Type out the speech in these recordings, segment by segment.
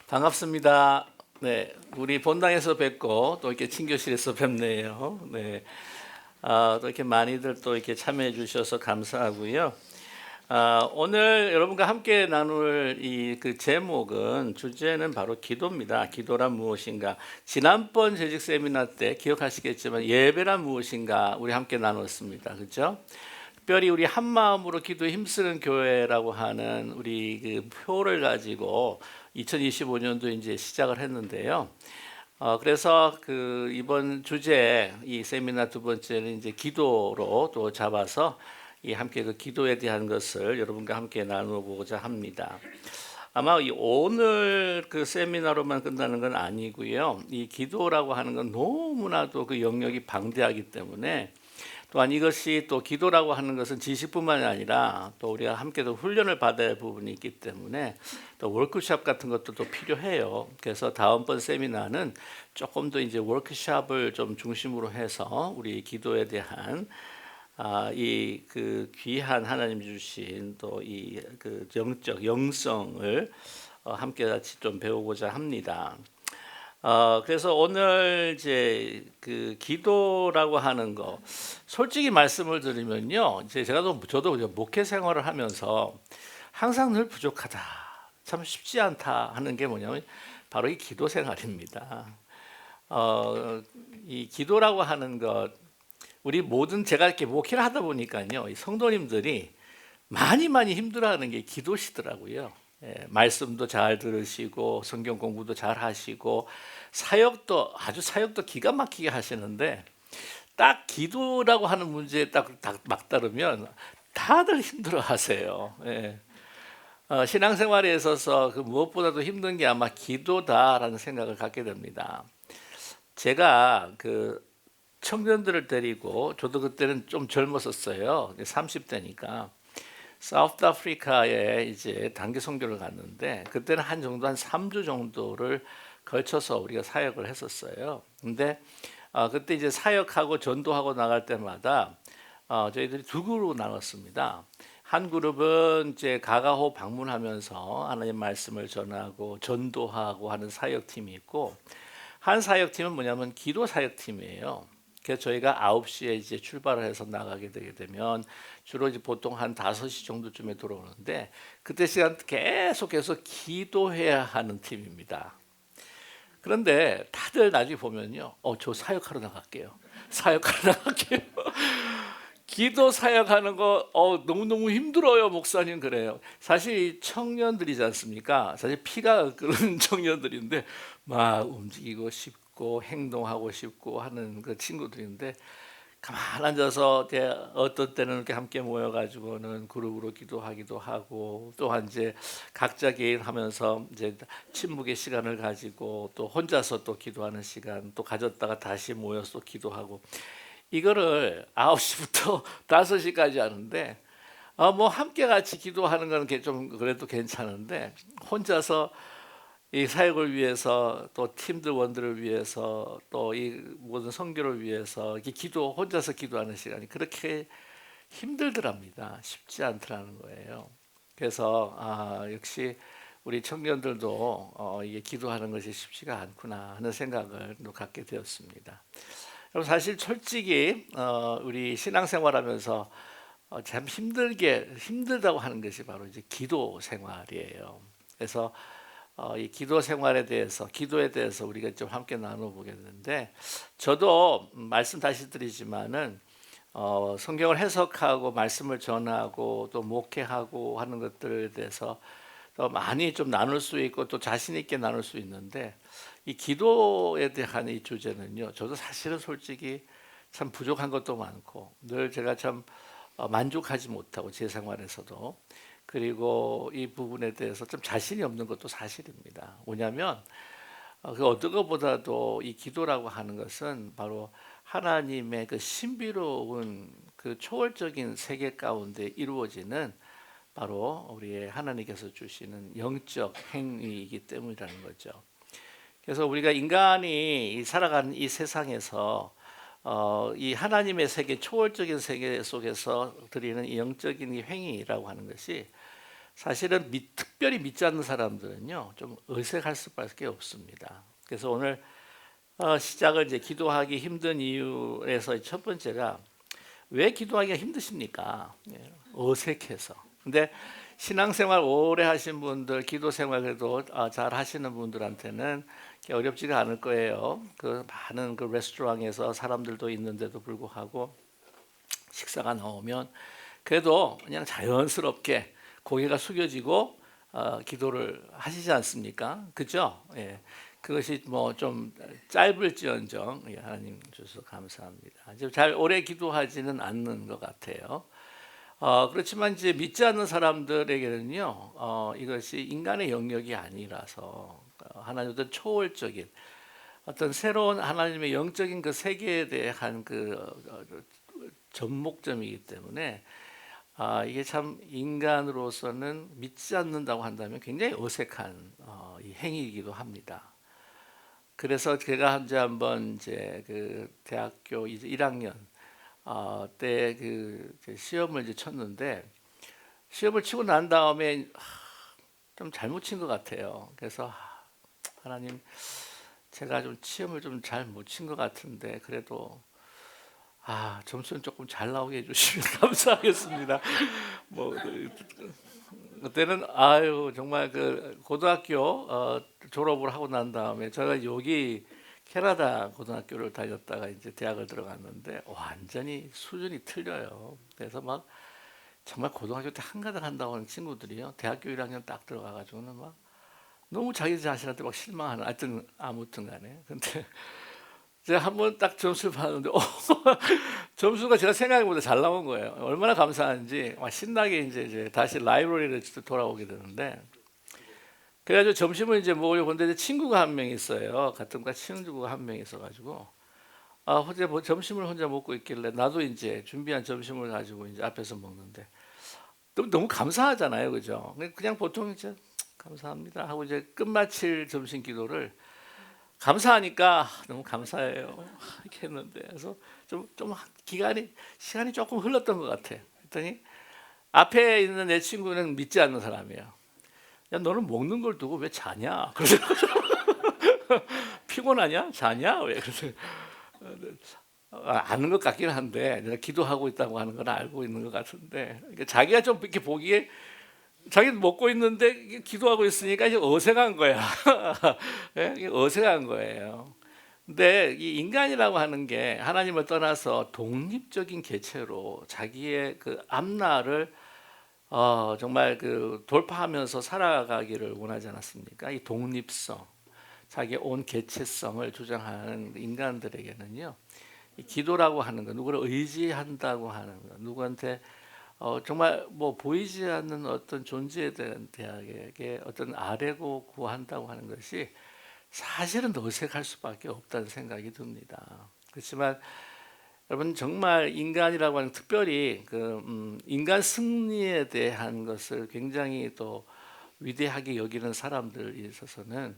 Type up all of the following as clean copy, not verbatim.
반갑습니다. 네, 우리 본당에서 뵙고 또 이렇게 친교실에서 뵙네요. 네, 또 이렇게 많이들 또 이렇게 참여해 주셔서 감사하고요. 오늘 여러분과 함께 나눌 이 그 제목은 주제는 바로 기도입니다. 기도란 무엇인가? 지난번 재직 세미나 때 기억하시겠지만 예배란 무엇인가 우리 함께 나눴습니다. 그렇죠? 특별히 우리 한 마음으로 기도에 힘쓰는 교회라고 하는 우리 그 표를 가지고 2025년도 이제 시작을 했는데요. 그래서 그 이번 주제 이 세미나 두 번째는 이제 기도로 또 잡아서 이 함께 그 기도에 대한 것을 여러분과 함께 나누고자 합니다. 아마 이 오늘 그 세미나로만 끝나는 건 아니고요. 이 기도라고 하는 건 너무나도 그 영역이 방대하기 때문에 또한 이것이 또 기도라고 하는 것은 지식뿐만이 아니라 또 우리가 함께 또 훈련을 받아야 할 부분이 있기 때문에 또 워크숍 같은 것도 또 필요해요. 그래서 다음번 세미나는 조금 더 이제 워크숍을 좀 중심으로 해서 우리 기도에 대한 이 그 귀한 하나님 주신 또 이 그 영적 영성을 함께 같이 좀 배우고자 합니다. 그래서 오늘 이제 그 기도라고 하는 거 솔직히 말씀을 드리면요, 이제 저도 목회 생활을 하면서 항상 늘 부족하다, 참 쉽지 않다 하는 게 뭐냐면 바로 이 기도 생활입니다. 이 기도라고 하는 것 우리 모든 제가 이렇게 목회를 하다 보니까요, 이 성도님들이 많이 힘들어하는 게 기도시더라고요. 말씀도 잘 들으시고 성경 공부도 잘 하시고 사역도 기가 막히게 하시는데 딱 기도라고 하는 문제에 딱 막다르면 다들 힘들어하세요. 신앙생활에 있어서 그 무엇보다도 힘든 게 아마 기도다라는 생각을 갖게 됩니다. 제가 그 청년들을 데리고, 저도 그때는 좀 젊었었어요. 30대니까. 사우스 아프리카에 이제 단기 선교를 갔는데 그때는 한 3주 정도를 걸쳐서 우리가 사역을 했었어요. 근데 그때 이제 사역하고 전도하고 나갈 때마다 저희들이 두 그룹으로 나눴습니다. 한 그룹은 이제 가가호 방문하면서 하나님 말씀을 전하고 전도하고 하는 사역팀이 있고, 한 사역팀은 뭐냐면 기도 사역팀이에요. 그래서 저희가 9시에 이제 출발을 해서 나가게 되게 되면 주로 이제 보통 한 5시 정도쯤에 들어오는데 그때 시간 계속해서 기도해야 하는 팀입니다. 그런데 다들 나중에 보면요, 저 사역하러 나갈게요. 사역하러 나갈게요. 기도 사역하는 거 너무너무 힘들어요, 목사님. 그래요. 사실 이 청년들이지 않습니까? 사실 피가 끓는 청년들인데 막 움직이고 싶고 행동하고 싶고 하는 그 친구들인데 가만 앉아서 어떤 때는 이렇게 함께 모여가지고는 그룹으로 기도하기도 하고, 또한 이제 각자 개인 하면서 이제 침묵의 시간을 가지고 또 혼자서 또 기도하는 시간 또 가졌다가 다시 모여서 또 기도하고, 이거를 9시부터 5시까지 하는데 뭐 함께 같이 기도하는 건 좀 그래도 괜찮은데 혼자서 이 사역을 위해서 또 팀원들을 위해서 또 이 모든 선교를 위해서 이렇게 혼자서 기도하는 시간이 그렇게 힘들더랍니다. 쉽지 않더라는 거예요. 그래서 역시 우리 청년들도 이게 기도하는 것이 쉽지가 않구나 하는 생각을 또 갖게 되었습니다. 그럼 사실 솔직히 우리 신앙생활하면서 참 힘들다고 하는 것이 바로 이제 기도 생활이에요. 그래서 이 기도 생활에 대해서, 기도에 대해서 우리가 좀 함께 나눠보겠는데, 저도 말씀 다시 드리지만은 성경을 해석하고 말씀을 전하고 또 목회하고 하는 것들에 대해서 더 많이 좀 나눌 수 있고 또 자신 있게 나눌 수 있는데, 이 기도에 대한 이 주제는요, 저도 사실은 솔직히 참 부족한 것도 많고 늘 제가 참 만족하지 못하고 제 생활에서도, 그리고 이 부분에 대해서 좀 자신이 없는 것도 사실입니다. 뭐냐면 그 어떤 것보다도 이 기도라고 하는 것은 바로 하나님의 그 신비로운 그 초월적인 세계 가운데 이루어지는 바로 우리의 하나님께서 주시는 영적 행위이기 때문이라는 거죠. 그래서 우리가 인간이 살아가는 이 세상에서 이 하나님의 세계, 초월적인 세계 속에서 드리는 이 영적인 행위라고 하는 것이 사실은 특별히 믿지 않는 사람들은요 좀 어색할 수밖에 없습니다. 그래서 오늘 시작을 이제 기도하기 힘든 이유에서 첫 번째가 왜 기도하기가 힘드십니까? 예, 어색해서. 근데 신앙생활 오래 하신 분들, 기도생활 그래도 잘 하시는 분들한테는 어렵지가 않을 거예요. 그 많은 그 레스토랑에서 사람들도 있는데도 불구하고 식사가 나오면 그래도 그냥 자연스럽게 고개가 숙여지고 기도를 하시지 않습니까? 그죠? 예. 그것이 뭐 좀 짧을지언정 예, 하나님 주셔서 감사합니다. 이제 잘 오래 기도하지는 않는 것 같아요. 그렇지만 이제 믿지 않는 사람들에게는요, 이것이 인간의 영역이 아니라서 하나님 어떤 초월적인 어떤 새로운 하나님의 영적인 그 세계에 대한 그 접목점이기 때문에 이게 참 인간으로서는 믿지 않는다고 한다면 굉장히 어색한 이 행위이기도 합니다. 그래서 제가 이제 한번 이제 그 대학교 이제 1학년 때 그 시험을 이제 쳤는데 시험을 치고 난 다음에 좀 잘못 친 것 같아요. 그래서 하나님 제가 좀 시험을 좀 잘 못 친 것 같은데 그래도 점수는 조금 잘 나오게 해주시면 감사하겠습니다. 뭐 그때는 아유 정말 그 고등학교 졸업을 하고 난 다음에 제가 여기 캐나다 고등학교를 다녔다가 이제 대학을 들어갔는데 완전히 수준이 틀려요. 그래서 막 정말 고등학교 때 한가득 한다고 하는 친구들이요. 대학교 1학년 딱 들어가가지고는 막 너무 자기 자신한테 막 실망하는 하여튼 아무튼 간에 근데 제가 한번 딱 점수를 받았는데 점수가 제가 생각보다 잘 나온 거예요. 얼마나 감사한지 막 신나게 이제 다시 라이브러리를 돌아오게 되는데 그래가지고 점심을 이제 먹으려고 했는데 친구가 한 명 있어요. 같은 과 친구가 한 명 있어가지고 혼자 뭐 점심을 혼자 먹고 있길래 나도 이제 준비한 점심을 가지고 이제 앞에서 먹는데 너무 감사하잖아요, 그죠? 그냥 보통 이제 감사합니다 하고 이제 끝마칠 점심 기도를 감사하니까 너무 감사해요 이렇게 했는데 그래서 좀 시간이 조금 흘렀던 것 같아. 그랬더니 앞에 있는 내 친구는 믿지 않는 사람이에요. 야 너는 먹는 걸 두고 왜 자냐? 그래서 피곤하냐? 자냐? 왜? 그래서 아는 것 같긴 한데 내가 기도하고 있다고 하는 건 알고 있는 것 같은데 그러니까 자기가 좀 이렇게 보기에 자기도 먹고 있는데 기도하고 있으니까 이제 어색한 거야. 예? 이게 어색한 거예요. 근데 이 인간이라고 하는 게 하나님을 떠나서 독립적인 개체로 자기의 그 앞날을 정말 그 돌파하면서 살아가기를 원하지 않았습니까? 이 독립성, 자기의 온 개체성을 주장하는 인간들에게는요, 이 기도라고 하는 거, 누구를 의지한다고 하는 거, 누구한테 정말 뭐 보이지 않는 어떤 존재에 대한 대학에게 어떤 아뢰고 구한다고 하는 것이 사실은 어색할 수밖에 없다는 생각이 듭니다. 그렇지만 여러분 정말 인간이라고 하는 특별히 그 인간 승리에 대한 것을 굉장히 또 위대하게 여기는 사람들에 있어서는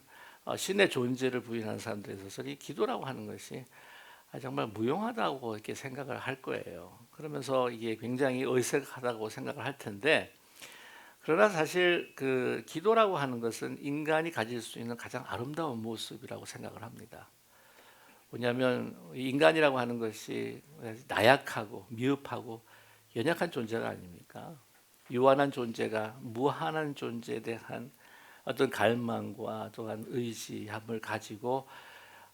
신의 존재를 부인하는 사람들에 있어서는 이 기도라고 하는 것이 정말 무용하다고 이렇게 생각을 할 거예요. 그러면서 이게 굉장히 어색하다고 생각을 할 텐데 그러나 사실 그 기도라고 하는 것은 인간이 가질 수 있는 가장 아름다운 모습이라고 생각을 합니다. 왜냐하면 인간이라고 하는 것이 나약하고 미흡하고 연약한 존재가 아닙니까? 유한한 존재가 무한한 존재에 대한 어떤 갈망과 또한 의지함을 가지고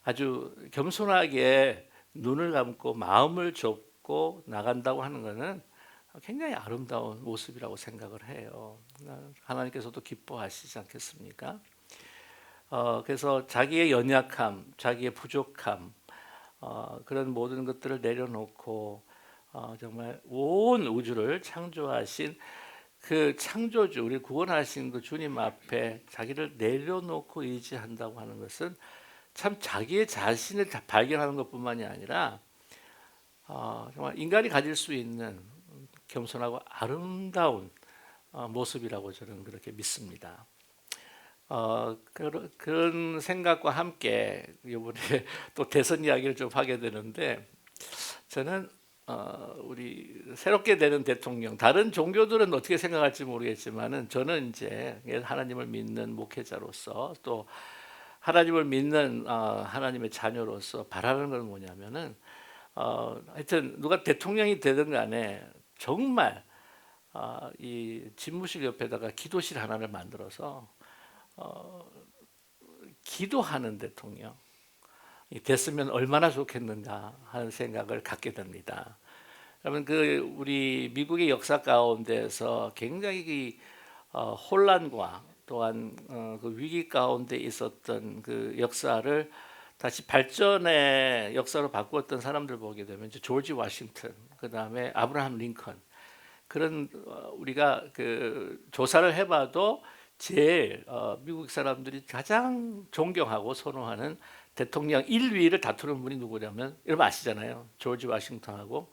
아주 겸손하게 눈을 감고 마음을 접고 나간다고 하는 것은 굉장히 아름다운 모습이라고 생각을 해요. 하나님께서도 기뻐하시지 않겠습니까? 그래서 자기의 연약함, 자기의 부족함, 그런 모든 것들을 내려놓고 정말 온 우주를 창조하신 그 창조주, 우리 구원하신 그 주님 앞에 자기를 내려놓고 의지한다고 하는 것은 참 자기의 자신을 발견하는 것뿐만이 아니라 정말 인간이 가질 수 있는 겸손하고 아름다운 모습이라고 저는 그렇게 믿습니다. 그런 생각과 함께 이번에 또 대선 이야기를 좀 하게 되는데 저는 우리 새롭게 되는 대통령, 다른 종교들은 어떻게 생각할지 모르겠지만은 저는 이제 하나님을 믿는 목회자로서 또 하나님을 믿는 하나님의 자녀로서 바라는 건 뭐냐면은 하여튼 누가 대통령이 되든 간에 정말 이 집무실 옆에다가 기도실 하나를 만들어서 기도하는 대통령 됐으면 얼마나 좋겠는가 하는 생각을 갖게 됩니다. 그러면 그 우리 미국의 역사 가운데서 굉장히 혼란과 또한 그 위기 가운데 있었던 그 역사를 다시 발전의 역사로 바꾸었던 사람들 보게 되면 이제 조지 워싱턴, 그 다음에 아브라함 링컨 그런 우리가 그 조사를 해봐도 제일 미국 사람들이 가장 존경하고 선호하는 대통령 1위를 다투는 분이 누구냐면 여러분 아시잖아요. 조지 워싱턴하고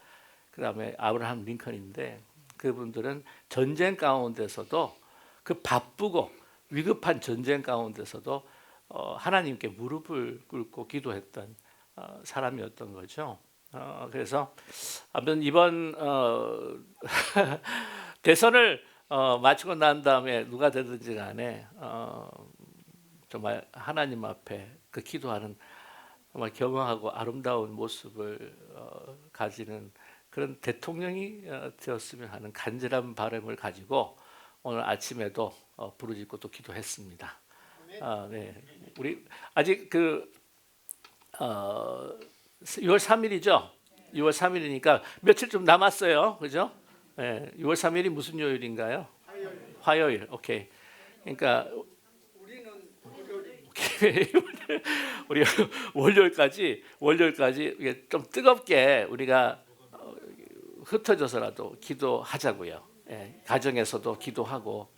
그 다음에 아브라함 링컨인데 그분들은 전쟁 가운데서도 그 바쁘고 위급한 전쟁 가운데서도 하나님께 무릎을 꿇고 기도했던 사람이었던 거죠. 그래서 아무튼 이번 대선을 마치고 난 다음에 누가 되든지 간에 정말 하나님 앞에 그 기도하는 정말 경외하고 아름다운 모습을 가지는 그런 대통령이 되었으면 하는 간절한 바람을 가지고 오늘 아침에도 부르짖고 또 기도했습니다. 네, 우리 아직 그 6월 3일이죠. 6월 3일이니까 며칠 좀 남았어요, 그죠? 네, 6월 3일이 무슨 요일인가요? 화요일. 오케이. 그러니까 우리 월요일까지 이게 좀 뜨겁게 우리가 흩어져서라도 기도하자고요. 예, 가정에서도 기도하고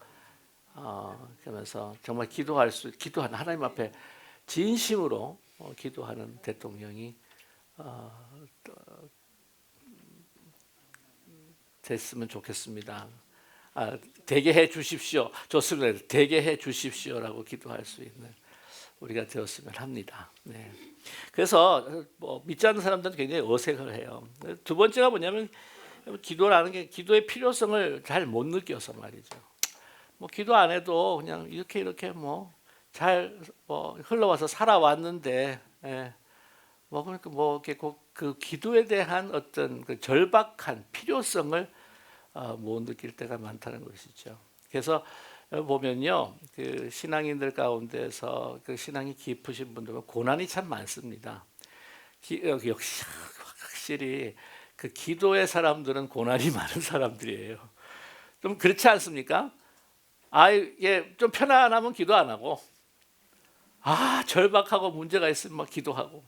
그러면서 정말 기도하는 하나님 앞에 진심으로 기도하는 대통령이 됐으면 좋겠습니다. 되게 해 주십시오. 좋습니다. 되게 해 주십시오라고 기도할 수 있는 우리가 되었으면 합니다. 네. 그래서 믿지 않는 사람들은 굉장히 어색을 해요. 두 번째가 뭐냐면 기도라는 게 기도의 필요성을 잘 못 느껴서 말이죠. 기도 안 해도 그냥 이렇게 잘 흘러와서 살아왔는데, 예. 그러니까 이렇게 그 기도에 대한 어떤 그 절박한 필요성을 못 느낄 때가 많다는 것이죠. 그래서 보면요, 그 신앙인들 가운데서 그 신앙이 깊으신 분들은 고난이 참 많습니다. 역시 확실히 그 기도의 사람들은 고난이 많은 사람들이에요. 좀 그렇지 않습니까? 이게 좀 편안하면 기도 안 하고, 절박하고 문제가 있으면 막 기도하고,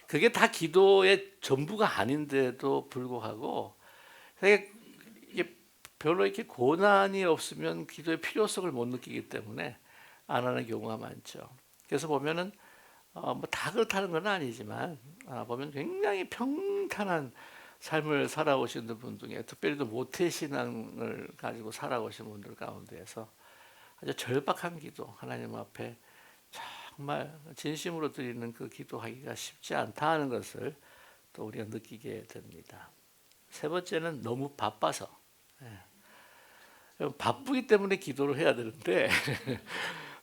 그게 다 기도의 전부가 아닌데도 불구하고, 이게 별로 이렇게 고난이 없으면 기도의 필요성을 못 느끼기 때문에 안 하는 경우가 많죠. 그래서 보면은 다 그렇다는 건 아니지만 보면 굉장히 평탄한 삶을 살아오신 분 중에 특별히 또 모태 신앙을 가지고 살아오신 분들 가운데에서 아주 절박한 기도 하나님 앞에 정말 진심으로 드리는 그 기도하기가 쉽지 않다 하는 것을 또 우리가 느끼게 됩니다. 세 번째는 너무 바빠서 바쁘기 때문에 기도를 해야 되는데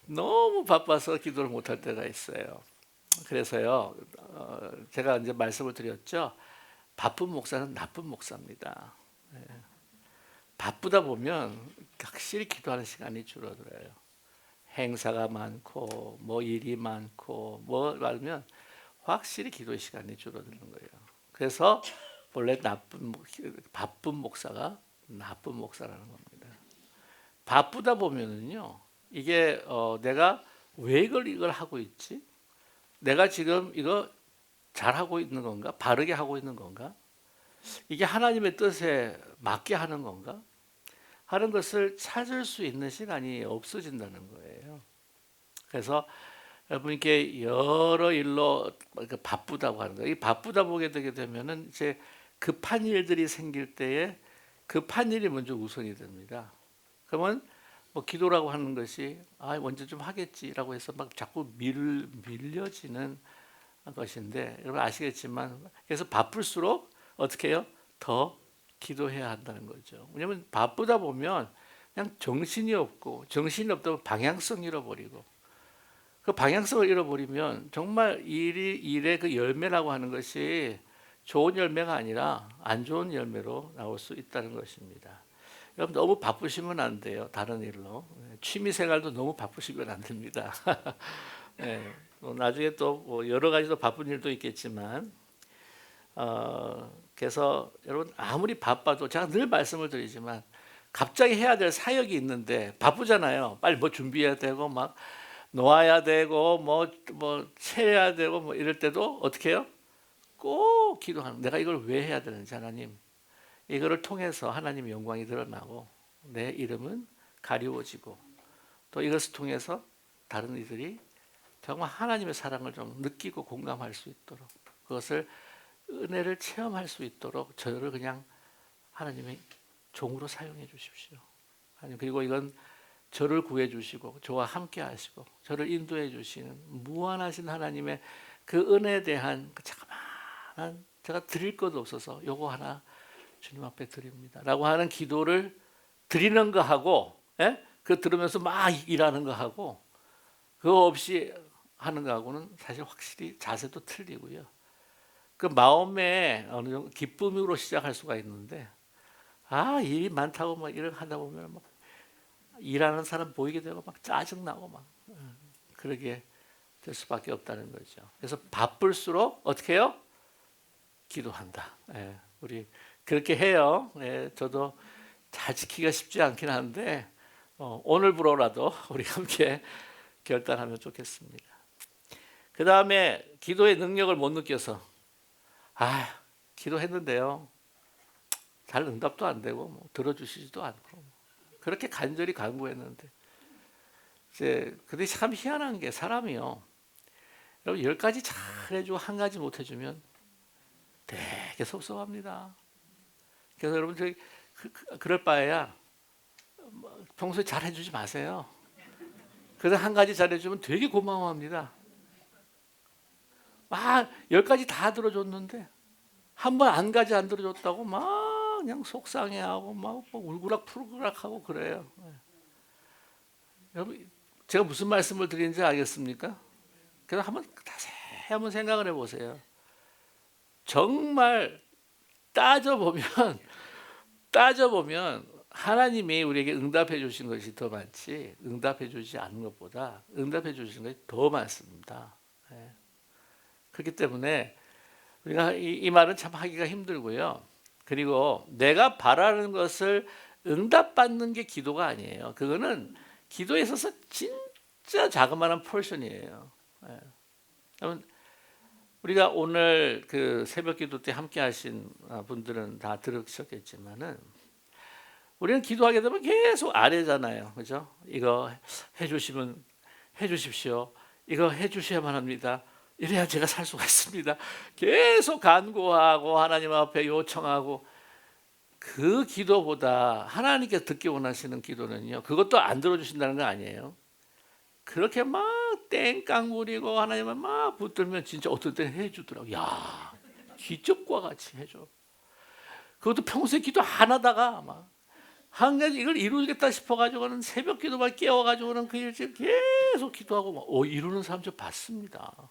너무 바빠서 기도를 못할 때가 있어요. 그래서요 제가 이제 말씀을 드렸죠. 바쁜 목사는 나쁜 목사입니다. 바쁘다 보면 확실히 기도하는 시간이 줄어들어요. 행사가 많고 일이 많고 말하면 확실히 기도의 시간이 줄어드는 거예요. 그래서 원래 바쁜 목사가 나쁜 목사라는 겁니다. 바쁘다 보면은요 이게 내가 왜 이걸 하고 있지? 내가 지금 이거 잘하고 있는 건가? 바르게 하고 있는 건가? 이게 하나님의 뜻에 맞게 하는 건가? 하는 것을 찾을 수 있는 시간이 없어진다는 거예요. 그래서 여러분께 여러 일로 바쁘다고 하는 거예요. 이 바쁘다 보게 되게 되면은 이제 급한 일들이 생길 때에 급한 일이 먼저 우선이 됩니다. 그러면 기도라고 하는 것이 먼저 좀 하겠지라고 해서 막 자꾸 밀려지는 것인데 여러분 아시겠지만 그래서 바쁠수록 어떻게 해요? 더 기도해야 한다는 거죠. 왜냐하면 바쁘다 보면 그냥 정신이 없고, 정신이 없다 보면 방향성 잃어버리고, 그 방향성을 잃어버리면 정말 일의 그 열매라고 하는 것이 좋은 열매가 아니라 안 좋은 열매로 나올 수 있다는 것입니다. 여러분 너무 바쁘시면 안 돼요. 다른 일로. 취미 생활도 너무 바쁘시면 안 됩니다. 네, 나중에 또 여러 가지 더 바쁜 일도 있겠지만, 그래서 여러분 아무리 바빠도 제가 늘 말씀을 드리지만 갑자기 해야 될 사역이 있는데 바쁘잖아요. 빨리 뭐 준비해야 되고 막 놓아야 되고 뭐 채야 되고 뭐 이럴 때도 어떻게 해요? 꼭 기도하는, 내가 이걸 왜 해야 되는지, 하나님 이거를 통해서 하나님의 영광이 드러나고 내 이름은 가리워지고, 또 이것을 통해서 다른 이들이 정말 하나님의 사랑을 좀 느끼고 공감할 수 있도록, 그것을 은혜를 체험할 수 있도록 저를 그냥 하나님의 종으로 사용해 주십시오. 하나님, 그리고 이건 저를 구해 주시고 저와 함께 하시고 저를 인도해 주시는 무한하신 하나님의 그 은혜에 대한 그 자그마한, 제가 드릴 것 없어서 요거 하나 주님 앞에 드립니다 라고 하는 기도를 드리는 거하고, 그 들으면서 막 일하는 거하고, 그거 없이 하는 거하고는 사실 확실히 자세도 틀리고요. 그 마음에 어느 정도 기쁨으로 시작할 수가 있는데, 일이 많다고 막 일을 하다 보면 막 일하는 사람 보이게 되고 막 짜증 나고 막 그러게 될 수밖에 없다는 거죠. 그래서 바쁠수록 어떻게 해요? 기도한다. 우리 그렇게 해요. 저도 잘 지키기가 쉽지 않긴 한데 오늘부로라도 우리 함께 결단하면 좋겠습니다. 그 다음에 기도의 능력을 못 느껴서 기도했는데요 잘 응답도 안 되고 뭐 들어주시지도 않고, 그렇게 간절히 간구했는데 근데 참 희한한 게 사람이요, 여러분 10가지 잘 해주고 한 가지 못 해주면 되게 섭섭합니다. 그래서 여러분 저희 그럴 바에야 평소에 잘 해주지 마세요. 그래서 한 가지 잘해주면 되게 고마워합니다. 10가지 다 들어줬는데 한 번 한 가지 안 들어줬다고 막 그냥 속상해하고 막 울그락불그락하고 그래요. 여러분 제가 무슨 말씀을 드리는지 알겠습니까? 그래서 한번 생각을 해보세요. 정말 따져보면 하나님이 우리에게 응답해 주신 것이 더 많지 응답해 주지 않은 것보다 응답해 주신 것이 더 많습니다. 그렇기 때문에 우리가 이 말은 참 하기가 힘들고요. 그리고 내가 바라는 것을 응답받는 게 기도가 아니에요. 그거는 기도에 있어서 진짜 자그마한 포션이에요. 여러분 우리가 오늘 그 새벽기도 때 함께 하신 분들은 다 들으셨겠지만은 우리는 기도하게 되면 계속 아래잖아요. 그죠? 이거 해주시면 해주십시오. 이거 해주셔야만 합니다. 이래야 제가 살 수가 있습니다. 계속 간구하고 하나님 앞에 요청하고, 그 기도보다 하나님께서 듣기 원하시는 기도는요, 그것도 안 들어주신다는 거 아니에요. 그렇게 막 땡깡 부리고 하나님을 막 붙들면 진짜 어떨 때는 해주더라고. 야, 기적과 같이 해줘. 그것도 평소에 기도 안 하다가 막 한 가지 이걸 이루겠다 싶어가지고는 새벽 기도만 깨워가지고는 그 일주일 계속 기도하고 막, 이루는 사람 저 봤습니다.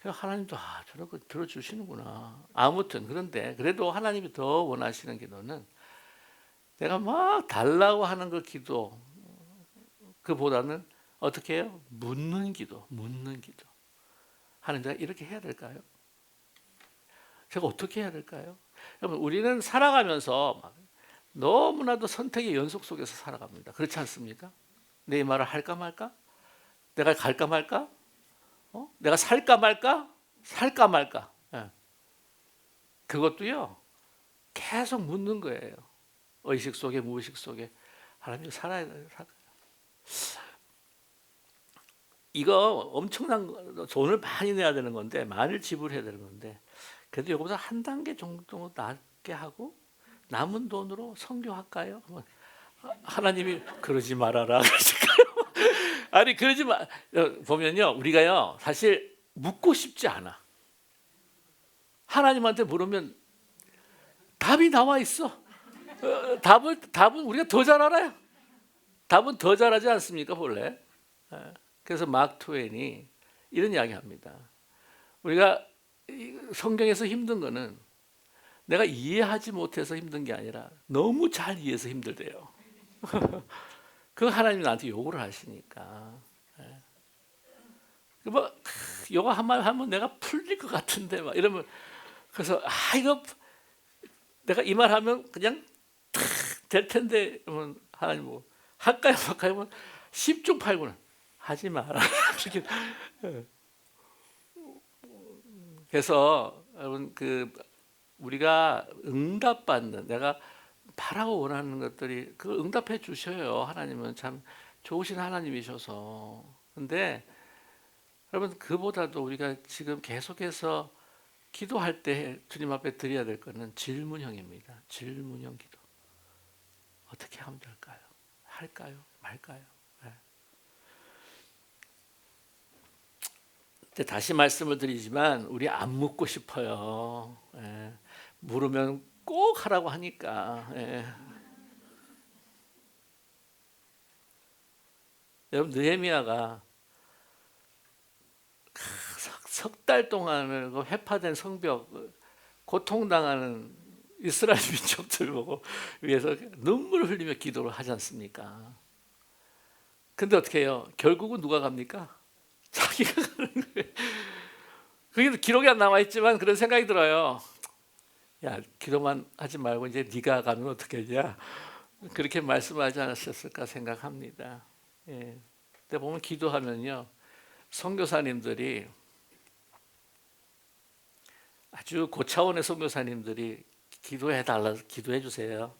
하나님도 저런 거 들어주시는구나. 아무튼 그런데 그래도 하나님이 더 원하시는 기도는 내가 막 달라고 하는 그 기도, 그보다는 어떻게 해요? 묻는 기도. 하나님 제가 이렇게 해야 될까요? 제가 어떻게 해야 될까요? 여러분 우리는 살아가면서 너무나도 선택의 연속 속에서 살아갑니다. 그렇지 않습니까? 내 말을 할까 말까? 내가 갈까 말까? 내가 살까 말까? 그것도요 계속 묻는 거예요. 의식 속에 무의식 속에 하나님 살아야 돼요. 이거 엄청난 돈을 많이 내야 되는 건데, 많이 지불해야 되는 건데, 그래도 이거보다 한 단계 정도 낮게 하고 남은 돈으로 선교할까요? 하나님이 그러지 말아라. 아니 그러지 마. 보면요 우리가요 사실 묻고 싶지 않아. 하나님한테 물으면 답이 나와 있어. 답은 우리가 더 잘 알아요. 답은 더 잘하지 않습니까, 본래? 그래서 마크 트웨인이 이런 이야기합니다. 우리가 성경에서 힘든 거는 내가 이해하지 못해서 힘든 게 아니라 너무 잘 이해해서 힘들대요. 그 하나님이 나한테 요구를 하시니까. 뭐 요거 한 말 하면 내가 풀릴 것 같은데 막 이러면, 그래서 이거 내가 이 말 하면 그냥 될 텐데 그러면 하나님 뭐 할까요 말까요 하면 10중 8구는 하지 마라. 그래서 여러분 우리가 응답받는, 내가 바라고 원하는 것들이 그걸 응답해 주셔요. 하나님은 참 좋으신 하나님이셔서. 근데 여러분 그보다도 우리가 지금 계속해서 기도할 때 주님 앞에 드려야 될 것은 질문형입니다. 질문형 기도. 어떻게 하면 될까요? 할까요? 말까요? 다시 말씀을 드리지만 우리 안 묻고 싶어요. 물으면 꼭 하라고 하니까. 여러분 느헤미야가 석 달 동안을 그 회파된 성벽, 고통당하는 이스라엘 민족들 보고 위해서 눈물을 흘리며 기도를 하지 않습니까? 근데 어떻게 해요? 결국은 누가 갑니까? 자기가 가는 거예요. 그게 기록이 안 나와 있지만 그런 생각이 들어요. 야, 기도만 하지 말고 이제 네가 가면 어떻게 하냐? 그렇게 말씀하지 않으셨을까 생각합니다. 근데 보면 기도하면요, 선교사님들이 아주 고차원의 선교사님들이 기도해 달라, 기도해 주세요.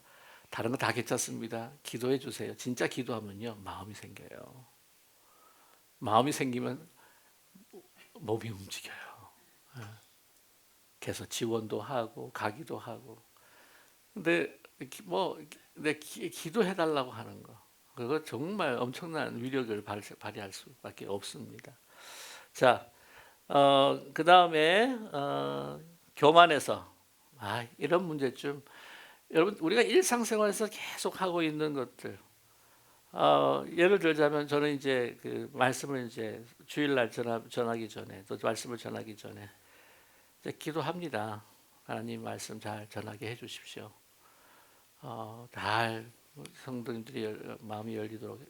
다른 거 다 괜찮습니다. 기도해 주세요. 진짜 기도하면요, 마음이 생겨요. 마음이 생기면 몸이 움직여요. 그래서 지원도 하고 가기도 하고. 근데 기도해 달라고 하는 거, 그거 정말 엄청난 위력을 발휘할 수밖에 없습니다. 자, 그 다음에 교만해서 이런 문제점. 여러분 우리가 일상생활에서 계속 하고 있는 것들, 예를 들자면 저는 이제 그 말씀을 이제 주일날 전하기 전에, 또 말씀을 전하기 전에 이제 기도합니다. 하나님 말씀 잘 전하게 해주십시오. 잘 성도님들이 마음이 열리도록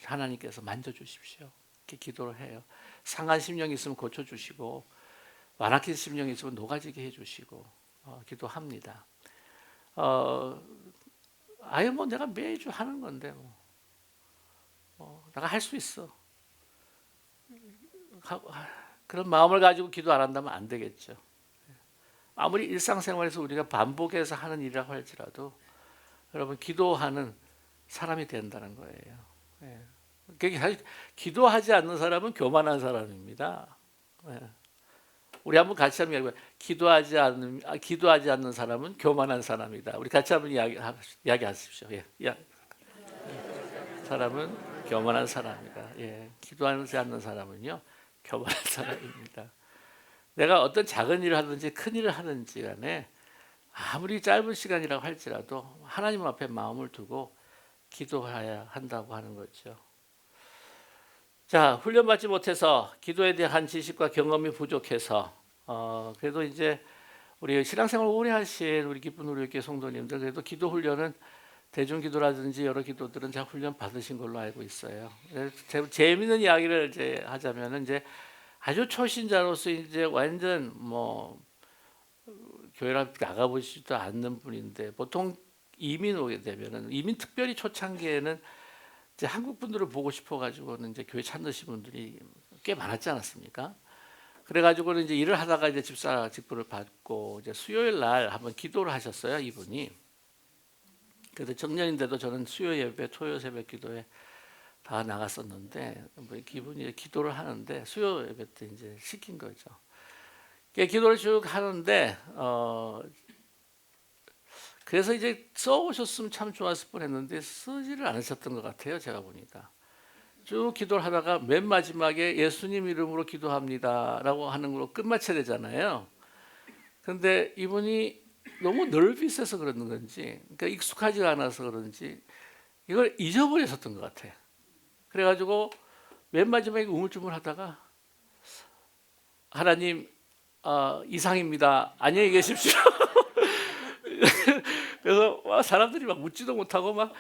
하나님께서 만져주십시오. 이렇게 기도를 해요. 상한 심령이 있으면 고쳐주시고, 완악한 심령이 있으면 녹아지게 해주시고, 기도합니다. 뭐 내가 매주 하는 건데 내가 할 수 있어. 그런 마음을 가지고 기도 안 한다면 안 되겠죠. 아무리 일상생활에서 우리가 반복해서 하는 일이라고 할지라도 여러분 기도하는 사람이 된다는 거예요. 사실 기도하지 않는 사람은 교만한 사람입니다. 우리 한번 같이 한번 기도하지 않는 사람은 교만한 사람이다. 우리 같이 한번 이야기하십시오. 사람은 교만한 사람이다. 기도하지 않는 사람은요, 교만한 사람입니다. 내가 어떤 작은 일을 하든지 큰 일을 하든지 간에 아무리 짧은 시간이라고 할지라도 하나님 앞에 마음을 두고 기도해야 한다고 하는 거죠. 자, 훈련받지 못해서 기도에 대한 지식과 경험이 부족해서 그래도 이제 우리 신앙생활 오래 하신 우리 기쁜 우리 교회 성도님들, 그래도 기도 훈련은 대중기도라든지 여러 기도들은 잘 훈련 받으신 걸로 알고 있어요. 재미있는 이야기를 이제 하자면은 이제 아주 초신자로서 이제 완전 교회를 나가보시지도 않는 분인데, 보통 이민 오게 되면은, 이민 특별히 초창기에는 이제 한국 분들을 보고 싶어가지고는 이제 교회 찾으신 분들이 꽤 많았지 않았습니까? 그래가지고는 이제 일을 하다가 이제 집사 직분을 받고 이제 수요일 날 한번 기도를 하셨어요, 이분이. 그래서 청년인데도 저는 수요 예배, 토요 새벽 기도에 다 나갔었는데, 이분이 기도를 하는데 수요 예배 때 이제 시킨 거죠. 기도를 쭉 하는데 그래서 이제 써오셨으면 참 좋았을 뻔했는데 쓰지를 않으셨던 것 같아요. 제가 보니까 쭉 기도를 하다가 맨 마지막에 예수님 이름으로 기도합니다라고 하는 걸로 끝마쳐야 되잖아요. 근데 이분이 너무 널비싸서 그러는 건지, 그러니까 익숙하지가 않아서 그런지 이걸 잊어버렸었던 것 같아요. 그래가지고 맨 마지막에 우물쭈물하다가 하나님 이상입니다. 안녕히 계십시오. 그래서 막 사람들이 막 묻지도 못하고 막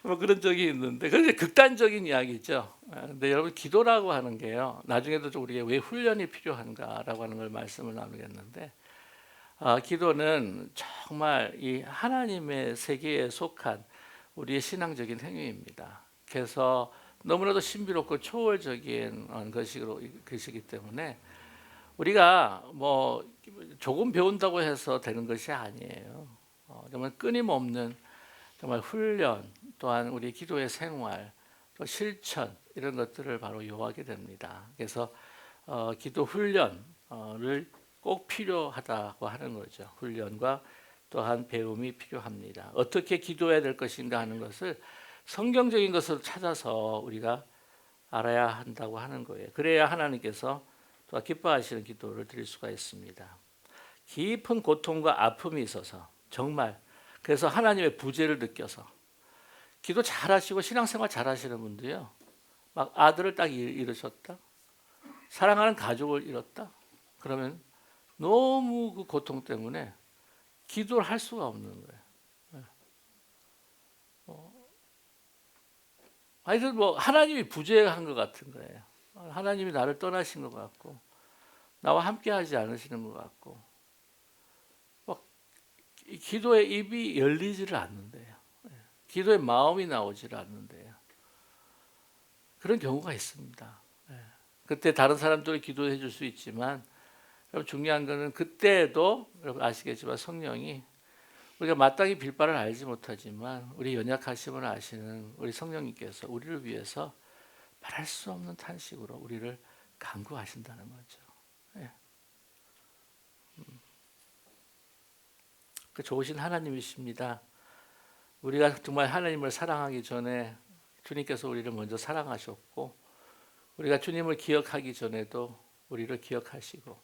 뭐 그런 적이 있는데, 그게 극단적인 이야기죠. 근데 여러분, 기도라고 하는 게요, 나중에도 좀 우리가 왜 훈련이 필요한가라고 하는 걸 말씀을 나누겠는데, 기도는 정말 이 하나님의 세계에 속한 우리의 신앙적인 행위입니다. 그래서 너무나도 신비롭고 초월적인 것이기 때문에 우리가 뭐 조금 배운다고 해서 되는 것이 아니에요. 정말 끊임없는 정말 훈련, 또한 우리 기도의 생활, 또 실천, 이런 것들을 바로 요하게 됩니다. 그래서 기도 훈련을 꼭 필요하다고 하는 거죠. 훈련과 또한 배움이 필요합니다. 어떻게 기도해야 될 것인가 하는 것을 성경적인 것을 찾아서 우리가 알아야 한다고 하는 거예요. 그래야 하나님께서 또 기뻐하시는 기도를 드릴 수가 있습니다. 깊은 고통과 아픔이 있어서 정말, 그래서 하나님의 부재를 느껴서 기도 잘하시고 신앙생활 잘하시는 분도요, 막 아들을 딱 잃으셨다, 사랑하는 가족을 잃었다, 그러면 너무 그 고통 때문에 기도를 할 수가 없는 거예요. 하여튼 뭐 하나님이 부재한 것 같은 거예요. 하나님이 나를 떠나신 것 같고, 나와 함께 하지 않으시는 것 같고, 막 기도의 입이 열리지를 않는데요. 기도의 마음이 나오지를 않는데요. 그런 경우가 있습니다. 그때 다른 사람들이 기도해 줄 수 있지만, 여러분, 중요한 것은 그때에도 여러분 아시겠지만 성령이, 우리가 마땅히 빌 바를 알지 못하지만 우리 연약하심을 아시는 우리 성령님께서 우리를 위해서 말할 수 없는 탄식으로 우리를 간구하신다는 거죠. 예. 그 좋으신 하나님이십니다. 우리가 정말 하나님을 사랑하기 전에 주님께서 우리를 먼저 사랑하셨고, 우리가 주님을 기억하기 전에도 우리를 기억하시고,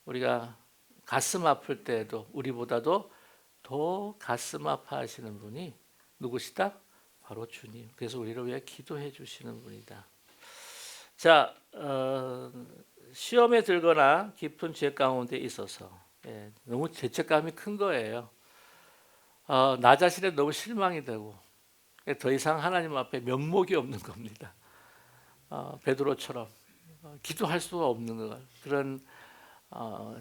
우리가 가슴 아플 때에도 우리보다도 더 가슴 아파하시는 분이 누구시다? 바로 주님. 그래서 우리를 위해 기도해 주시는 분이다. 자, 시험에 들거나 깊은 죄 가운데 있어서 너무 죄책감이 큰 거예요. 나 자신에 너무 실망이 되고 더 이상 하나님 앞에 면목이 없는 겁니다. 베드로처럼 기도할 수가 없는 그런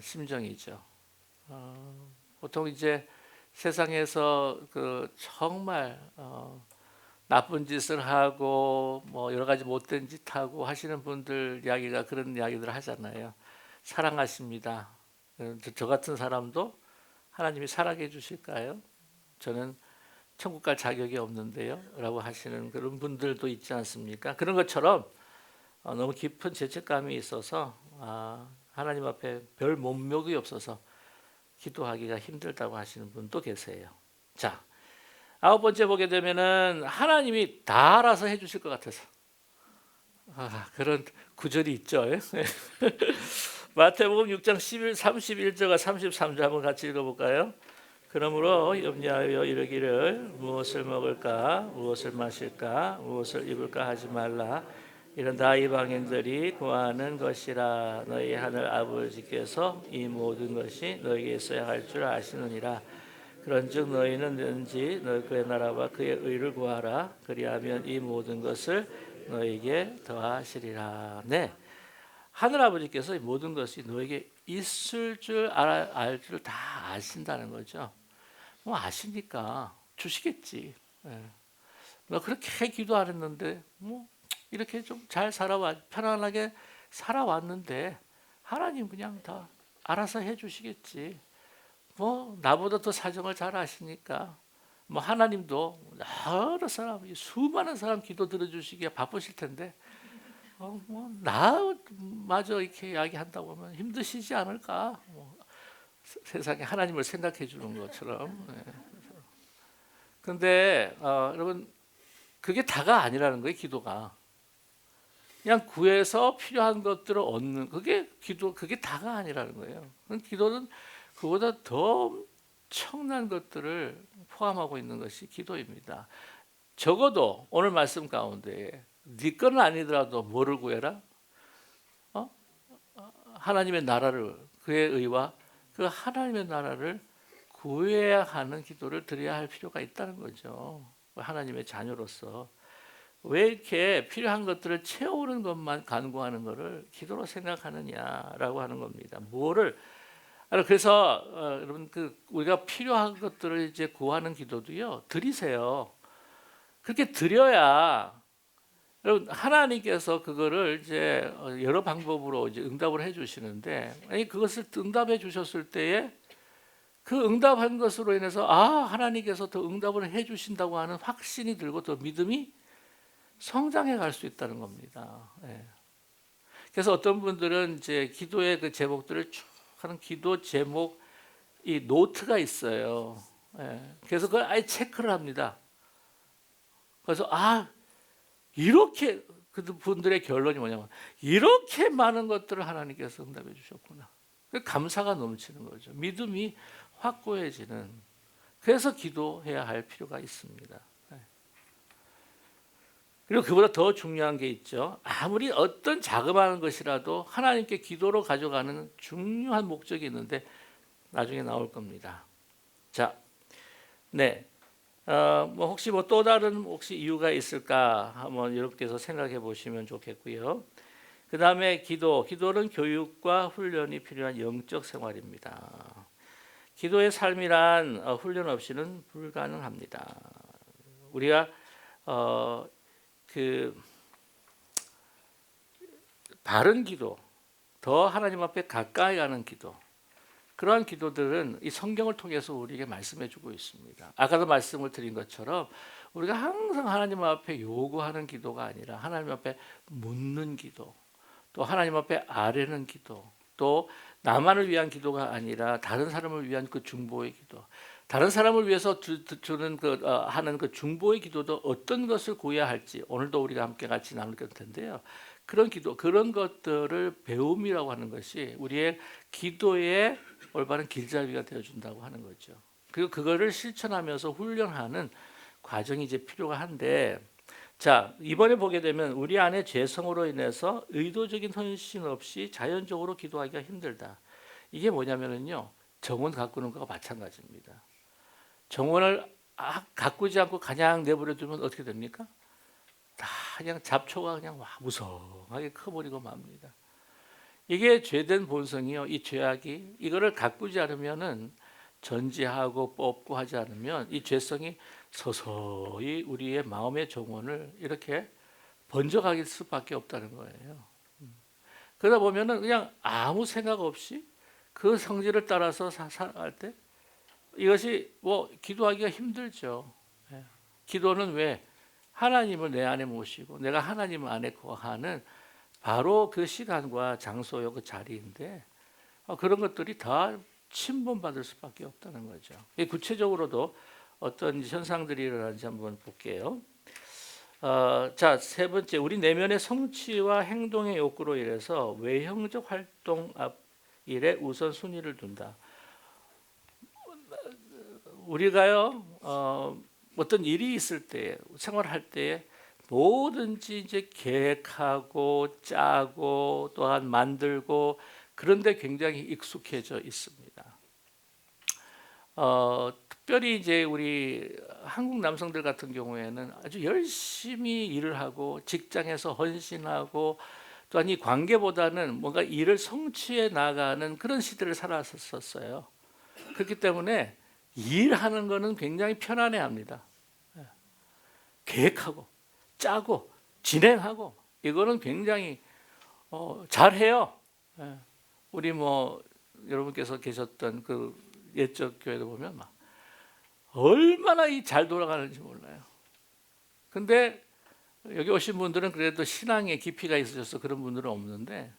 심정이죠. 보통 이제 세상에서 그 정말 나쁜 짓을 하고 뭐 여러 가지 못된 짓 하고 하시는 분들 이야기가 그런 이야기들 하잖아요. 사랑하십니다. 저 같은 사람도 하나님이 사랑해 주실까요? 저는 천국 갈 자격이 없는데요, 라고 하시는 그런 분들도 있지 않습니까? 그런 것처럼 너무 깊은 죄책감이 있어서 하나님 앞에 별 몸욕이 없어서 기도하기가 힘들다고 하시는 분도 계세요. 자, 9번째 보게 되면은 하나님이 다 알아서 해주실 것 같아서 그런 구절이 있죠. 마태복음 6장 31절과 33절 한번 같이 읽어볼까요? 그러므로 염려하여 이르기를 무엇을 먹을까, 무엇을 마실까, 무엇을 입을까 하지 말라. 이런 다 이방인들이 구하는 것이라. 너희 하늘 아버지께서 이 모든 것이 너희에게 있어야 할 줄 아시느니라. 그런즉 너희는 든지 그의 나라와 그의 의를 구하라. 그리하면 이 모든 것을 너희에게 더하시리라. 네, 하늘 아버지께서 이 모든 것이 너에게 있을 줄 알 줄 다 아신다는 거죠. 뭐 아시니까 주시겠지. 너 그렇게 기도 안 했는데 뭐 이렇게 좀 잘 편안하게 살아왔는데 하나님 그냥 다 알아서 해주시겠지. 뭐 나보다 더 사정을 잘 아시니까 뭐 하나님도 여러 사람, 수많은 사람 기도 들어주시기에 바쁘실 텐데 뭐 나마저 이렇게 이야기한다고 하면 힘드시지 않을까? 뭐 세상에 하나님을 생각해 주는 것처럼. 그런데 여러분, 그게 다가 아니라는 거예요. 기도가 그냥 구해서 필요한 것들을 얻는 그게 기도, 그게 다가 아니라는 거예요. 기도는 그보다 더 엄청난 것들을 포함하고 있는 것이 기도입니다. 적어도 오늘 말씀 가운데 네 거는 아니더라도 뭐를 구해라? 어? 하나님의 나라를, 그의 의와 그 하나님의 나라를 구해야 하는 기도를 드려야 할 필요가 있다는 거죠. 하나님의 자녀로서 왜 이렇게 필요한 것들을 채우는 것만 간구하는 것을 기도로 생각하느냐라고 하는 겁니다. 뭐를 그래서 여러분 우리가 필요한 것들을 이제 구하는 기도도요, 드리세요. 그렇게 드려야 여러분 하나님께서 그거를 이제 여러 방법으로 이제 응답을 해주시는데, 아니 그것을 응답해 주셨을 때에 그 응답한 것으로 인해서 하나님께서 더 응답을 해주신다고 하는 확신이 들고 더 믿음이 성장해 갈 수 있다는 겁니다. 예. 그래서 어떤 분들은 이제 기도의 그 제목들을 쭉 하는 기도 제목 이 노트가 있어요. 예. 그래서 그걸 아예 체크를 합니다. 그래서 이렇게 그 분들의 결론이 뭐냐면 이렇게 많은 것들을 하나님께서 응답해 주셨구나. 감사가 넘치는 거죠. 믿음이 확고해지는. 그래서 기도해야 할 필요가 있습니다. 그리고 그보다 더 중요한 게 있죠. 아무리 어떤 자그마한 것이라도 하나님께 기도로 가져가는 중요한 목적이 있는데 나중에 나올 겁니다. 자, 네. 뭐 혹시 뭐 또 다른 혹시 이유가 있을까 한번 여러분께서 생각해 보시면 좋겠고요. 그 다음에 기도는 교육과 훈련이 필요한 영적 생활입니다. 기도의 삶이란 훈련 없이는 불가능합니다. 우리가 바른 기도, 더 하나님 앞에 가까이 가는 기도, 그러한 기도들은 이 성경을 통해서 우리에게 말씀해 주고 있습니다. 아까도 말씀을 드린 것처럼 우리가 항상 하나님 앞에 요구하는 기도가 아니라 하나님 앞에 묻는 기도, 또 하나님 앞에 아뢰는 기도, 또 나만을 위한 기도가 아니라 다른 사람을 위한 그 중보의 기도, 다른 사람을 위해서 주는 하는 그 중보의 기도도 어떤 것을 구해야 할지 오늘도 우리가 함께 같이 나눌 텐데요. 그런 기도, 그런 것들을 배움이라고 하는 것이 우리의 기도의 올바른 길잡이가 되어준다고 하는 거죠. 그리고 그거를 실천하면서 훈련하는 과정이 이제 필요가 한데, 자 이번에 보게 되면 우리 안에 죄성으로 인해서 의도적인 헌신 없이 자연적으로 기도하기가 힘들다. 이게 뭐냐면요, 정원 가꾸는 것과 마찬가지입니다. 정원을 가꾸지 않고 그냥 내버려 두면 어떻게 됩니까? 다 그냥 잡초가 그냥 무성하게 커버리고 맙니다. 이게 죄된 본성이요. 이 죄악이 이거를 가꾸지 않으면은, 전지하고 뽑고 하지 않으면 이 죄성이 서서히 우리의 마음의 정원을 이렇게 번져가길 수밖에 없다는 거예요. 그러다 보면은 그냥 아무 생각 없이 그 성질을 따라서 살아갈 때 이것이 뭐 기도하기가 힘들죠. 기도는 왜 하나님을 내 안에 모시고 내가 하나님 안에 거하는 바로 그 시간과 장소요, 그 자리인데 그런 것들이 다 침범받을 수밖에 없다는 거죠. 구체적으로도 어떤 현상들이 일어나는지 한번 볼게요. 자, 세 번째, 우리 내면의 성취와 행동의 욕구로 인해서 외형적 활동 앞 일에 우선 순위를 둔다. 우리가요, 어떤 일이 있을 때, 생활할 때 뭐든지 이제 계획하고 짜고 또한 만들고 그런데 굉장히 익숙해져 있습니다. 특별히 이제 우리 한국 남성들 같은 경우에는 아주 열심히 일을 하고 직장에서 헌신하고 또한 이 관계보다는 뭔가 일을 성취해 나가는 그런 시대를 살았었어요. 그렇기 때문에 일하는 거는 굉장히 편안해합니다. 계획하고 짜고 진행하고 이거는 굉장히 잘해요. 우리 뭐 여러분께서 계셨던 그 옛적 교회도 보면 막 얼마나 잘 돌아가는지 몰라요. 근데 여기 오신 분들은 그래도 신앙의 깊이가 있으셔서 그런 분들은 없는데,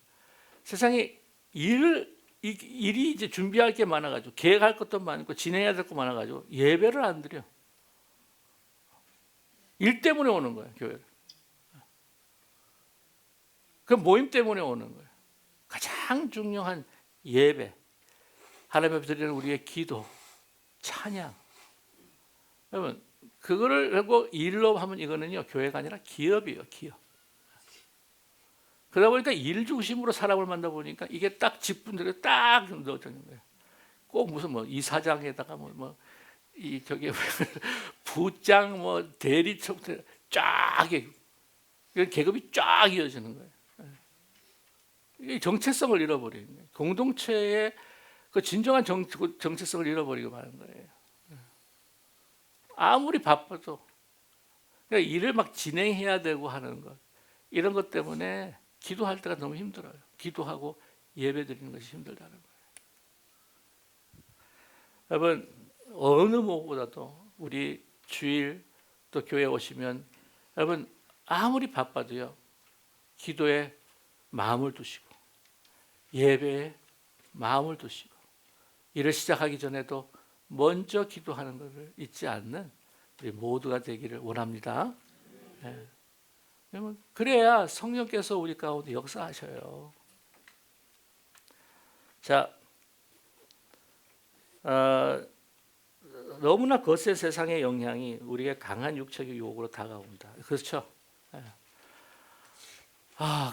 세상에 일이 이제 준비할 게 많아가지고 계획할 것도 많고 진행해야 될 거 많아가지고 예배를 안 드려. 일 때문에 오는 거예요, 교회를. 그 모임 때문에 오는 거예요. 가장 중요한 예배, 하나님 앞에 드리는 우리의 기도, 찬양. 여러분 그거를 하고 일로 하면 이거는요 교회가 아니라 기업이에요, 기업. 그러다 보니까 일 중심으로 사람을 만나 보니까 이게 딱 직분들이 딱 넣어지는 거예요. 꼭 무슨 뭐 이사장에다가 뭐 이 저기 부장 뭐 대리처부터 쫙 계급이 쫙 이어지는 거예요. 이 정체성을 잃어버리는 거예요. 공동체의 그 진정한 정체성을 잃어버리고 마는 거예요. 아무리 바빠도 그러니까 일을 막 진행해야 되고 하는 것 이런 것 때문에 기도할 때가 너무 힘들어요. 기도하고 예배 드리는 것이 힘들다는 거예요. 여러분 어느 무엇보다도 우리 주일 또 교회 오시면 여러분 아무리 바빠도요 기도에 마음을 두시고 예배에 마음을 두시고 일을 시작하기 전에도 먼저 기도하는 것을 잊지 않는 우리 모두가 되기를 원합니다. 네. 그래야 성령께서 우리 가운데 역사하셔요. 자, 너무나 거센 세상의 영향이 우리의 강한 육체의 유혹으로 다가온다. 그렇죠? 네.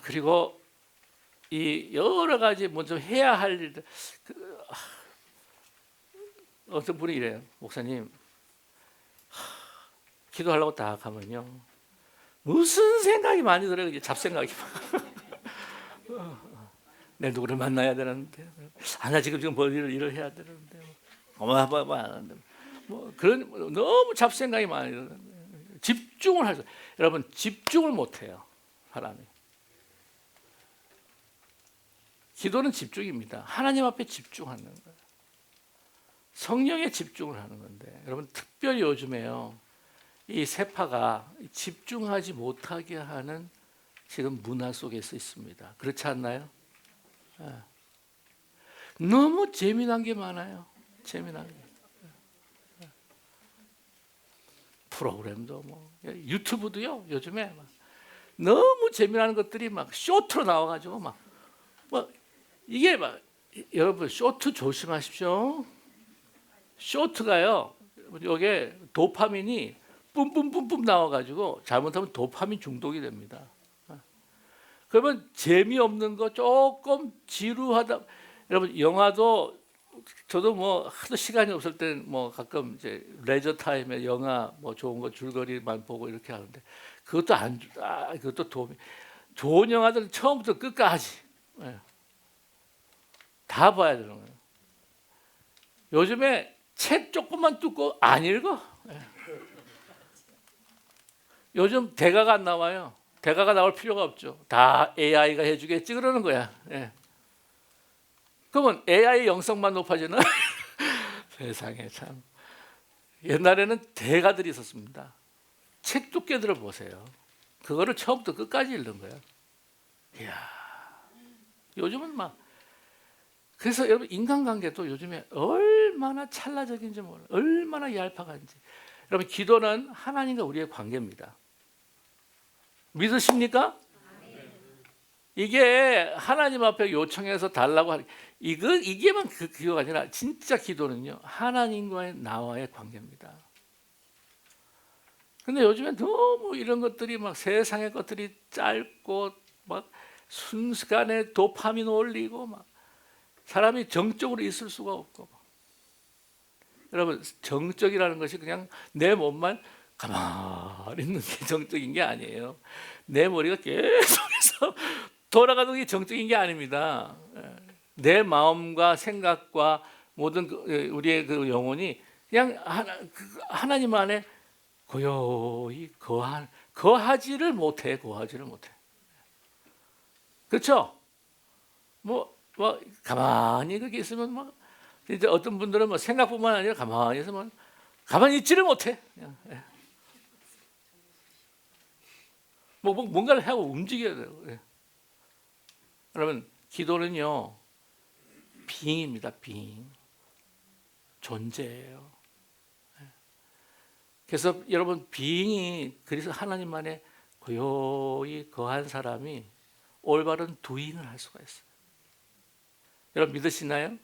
그리고 이 여러 가지 먼저 해야 할 일들. 어떤 분이 이래요. 목사님, 기도하려고 딱 하면요. 무슨 생각이 많이 들어요. 이제 잡생각이. 내 누구를 만나야 되는데. 나 지금 뭐 일을 해야 되는데. 뭐 그런 너무 잡생각이 많이 들어요. 집중을 하죠. 여러분 집중을 못 해요. 사람이. 기도는 집중입니다. 하나님 앞에 집중하는 거예요. 성령에 집중을 하는 건데 여러분 특별히 요즘에요. 이 세파가 집중하지 못하게 하는 지금 문화 속에서 있습니다. 그렇지 않나요? 너무 재미난 게 많아요. 재미난 게. 프로그램도 뭐 유튜브도요. 요즘에 막 너무 재미난 것들이 막 쇼트로 나와가지고 막 이게 막 여러분 쇼트 조심하십시오. 쇼트가요. 이게 도파민이 뿜뿜뿜뿜 나와가지고 잘못하면 도파민 중독이 됩니다. 그러면 재미없는 거 조금 지루하다. 여러분 영화도 저도 뭐 하도 시간이 없을 때 뭐 가끔 이제 레저 타임에 영화 뭐 좋은 거 줄거리만 보고 이렇게 하는데 그것도 도움이. 좋은 영화들은 처음부터 끝까지 다 봐야 되는 거예요. 요즘에 책 조금만 뜯고 안 읽어. 요즘 대가가 안 나와요. 대가가 나올 필요가 없죠. 다 AI가 해주겠지 그러는 거야. 그러면 AI 영성만 높아지는 세상에 참. 옛날에는 대가들이 있었습니다. 책 두께들을 보세요. 그거를 처음부터 끝까지 읽는 거야. 이야, 요즘은 막 그래서 여러분 인간관계도 요즘에 얼마나 찰나적인지 몰라, 얼마나 얄팍한지. 여러분 기도는 하나님과 우리의 관계입니다. 믿으십니까? 이게 하나님 앞에 요청해서 달라고 하는 이게만 그 기도가 아니라 진짜 기도는요 하나님과의 나와의 관계입니다. 근데 요즘에 너무 이런 것들이 막 세상의 것들이 짧고 막 순식간에 도파민 올리고 막 사람이 정적으로 있을 수가 없고. 여러분 정적이라는 것이 그냥 내 몸만 가만히 있는 게 정적인 게 아니에요. 내 머리가 계속해서 돌아가는 게 정적인 게 아닙니다. 내 마음과 생각과 모든 우리의 그 영혼이 그냥 하나님 안에 고요히 거하지를 못해. 그렇죠? 뭐 가만히 그렇게 있으면 막 이제 어떤 분들은 뭐 생각뿐만 아니라 가만히 있으면 가만히 있지를 못해. 뭐 뭔가를 하고 움직여야 돼요. 여러분 기도는요 빙입니다. 빙 존재예요. 그래서 여러분 빙이 그래서 하나님 안에 고요히 거한 사람이 올바른 두인을 할 수가 있어요. 여러분 믿으시나요?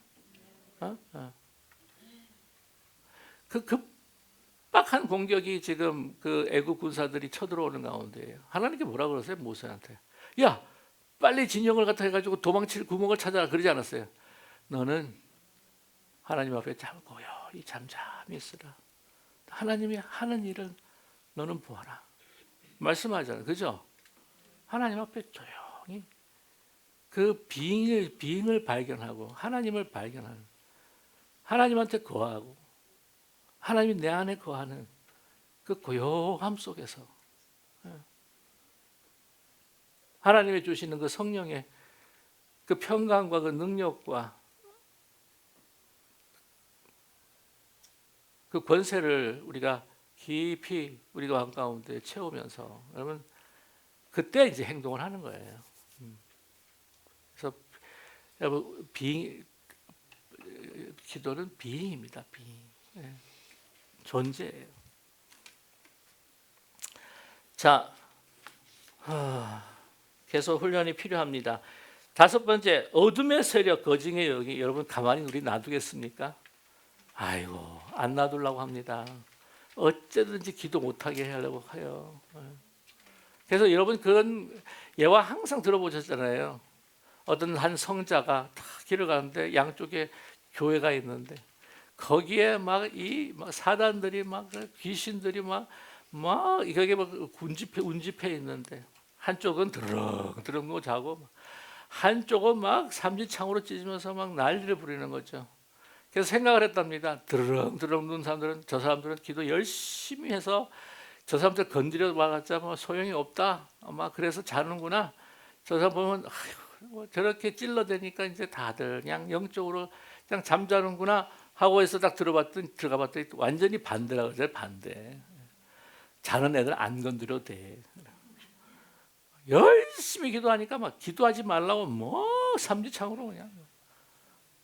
그 급박한 공격이 지금 그 애국 군사들이 쳐들어오는 가운데에요. 하나님께 뭐라 그러세요? 모세한테. 야, 빨리 진영을 갖다 해가지고 도망칠 구멍을 찾아라 그러지 않았어요. 너는 하나님 앞에 고요히 잠잠히 있으라. 하나님이 하는 일을 너는 보아라. 말씀하잖아요. 그죠? 하나님 앞에 조용히 그 비잉을 발견하고 하나님을 발견하는, 하나님한테 거하고 하나님이 내 안에 거하는 그 고요함 속에서 하나님이 주시는 그 성령의 그 평강과 그 능력과 그 권세를 우리가 깊이 우리 마음 가운데 채우면서 여러분 그때 이제 행동을 하는 거예요. 그래서 여러분 기도는 비잉입니다. 비잉. 존재예요. 자, 계속 훈련이 필요합니다. 다섯 번째, 어둠의 세력, 거짓의 영이 여러분 가만히 우리 놔두겠습니까? 아이고, 안 놔두려고 합니다. 어쨌든지 기도 못하게 하려고 해요. 그래서 여러분 그런 예화 항상 들어보셨잖아요. 어떤 한 성자가 다 길을 가는데 양쪽에 교회가 있는데 거기에 막 사단들이 막 귀신들이 막 이게 막 운집해 있는데 한쪽은 드렁드렁 자고 한쪽은 막 삼지창으로 찢으면서 막 난리를 부리는 거죠. 그래서 생각을 했답니다. 드렁드렁 누운 사람들은 저 사람들은 기도 열심히 해서 저 사람들 건드려 봐봤자 뭐 소용이 없다. 아마 그래서 자는구나. 저 사람 보면 뭐 저렇게 찔러대니까 이제 다들 그냥 영적으로 그냥 잠자는구나 하고 해서 딱 들어가 봤더니 완전히 반대라고 그러죠. 반대. 자는 애들 안 건드려도 돼. 열심히 기도하니까 막 기도하지 말라고 뭐 삼지창으로 그냥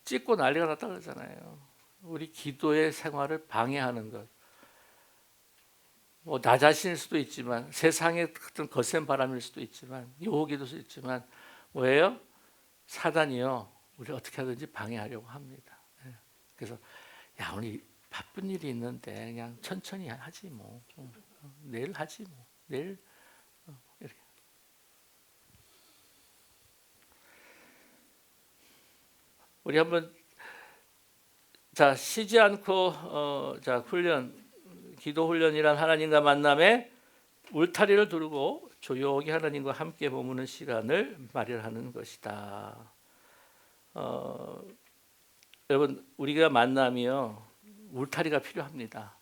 찢고 난리가 났다 그러잖아요. 우리 기도의 생활을 방해하는 것. 뭐 나 자신일 수도 있지만 세상의 어떤 거센 바람일 수도 있지만 유혹일 수도 있지만 뭐예요? 사단이요. 우리 어떻게 하든지 방해하려고 합니다. 그래서 야 오늘 바쁜 일이 있는데 그냥 천천히 하지 뭐. 내일 하지 뭐. 내일 이렇게. 우리 한번 자 쉬지 않고 자 기도 훈련이란 하나님과 만남에 울타리를 두르고 조용히 하나님과 함께 머무는 시간을 마련하는 것이다. 여러분 우리가 만남이요 울타리가 필요합니다.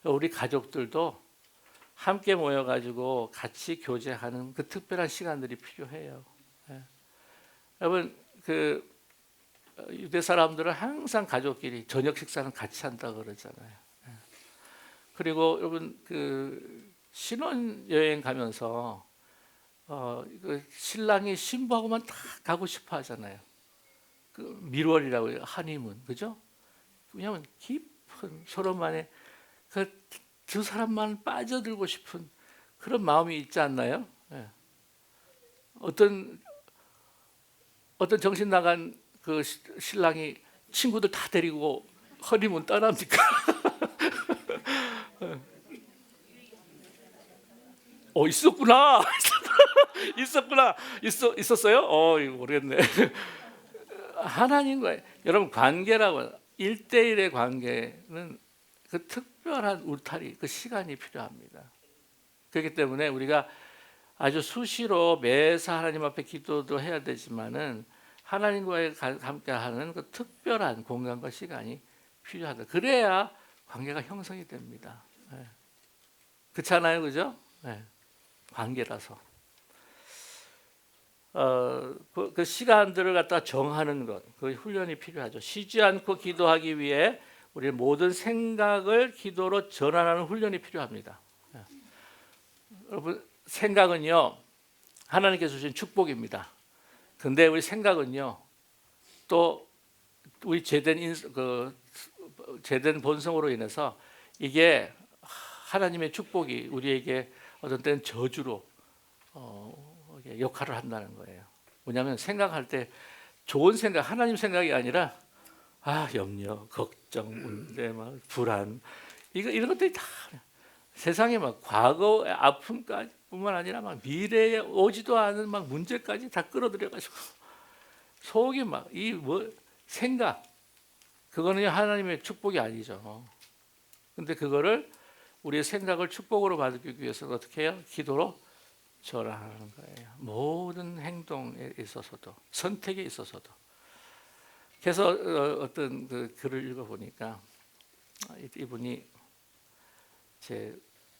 우리 가족들도 함께 모여가지고 같이 교제하는 그 특별한 시간들이 필요해요. 여러분 그 유대 사람들은 항상 가족끼리 저녁 식사는 같이 한다고 그러잖아요. 그리고 여러분 그 신혼 여행 가면서 그 신랑이 신부하고만 다 가고 싶어 하잖아요. 그 밀월이라고 해요. 한이문 그죠? 왜냐하면 깊은 서로만의 그 두 사람만 빠져들고 싶은 그런 마음이 있지 않나요? 어떤 정신 나간 그 신랑이 친구들 다 데리고 허니문 떠납니까? 있었구나. 있었어요? 모르겠네. 하나님과 여러분 관계라고 1대1의 관계는 그 특별한 울타리, 그 시간이 필요합니다. 그렇기 때문에 우리가 아주 수시로 매사 하나님 앞에 기도도 해야 되지만은 하나님과 함께하는 그 특별한 공간과 시간이 필요하다. 그래야 관계가 형성이 됩니다. 그렇잖아요, 그죠? 관계라서 그 시간들을 갖다 정하는 것, 그 훈련이 필요하죠. 쉬지 않고 기도하기 위해 우리 모든 생각을 기도로 전환하는 훈련이 필요합니다. 여러분 생각은요 하나님께서 주신 축복입니다. 근데 우리 생각은요 또 우리 제된 본성으로 인해서 이게 하나님의 축복이 우리에게 어떤 때는 저주로 역할을 한다는 거예요. 뭐냐면 생각할 때 좋은 생각, 하나님 생각이 아니라 염려, 걱정, 문제, 막 불안, 이런 것들이 다 세상에 막 과거의 아픔까지뿐만 아니라 막 미래에 오지도 않은 막 문제까지 다 끌어들여가지고 속이 막 이 뭐 생각, 그거는 하나님의 축복이 아니죠. 근데 그거를 우리의 생각을 축복으로 받기 위해서는 어떻게 해요? 기도로 절하는 거예요. 모든 행동에 있어서도, 선택에 있어서도. 그래서 어떤 그 글을 읽어보니까 이분이 제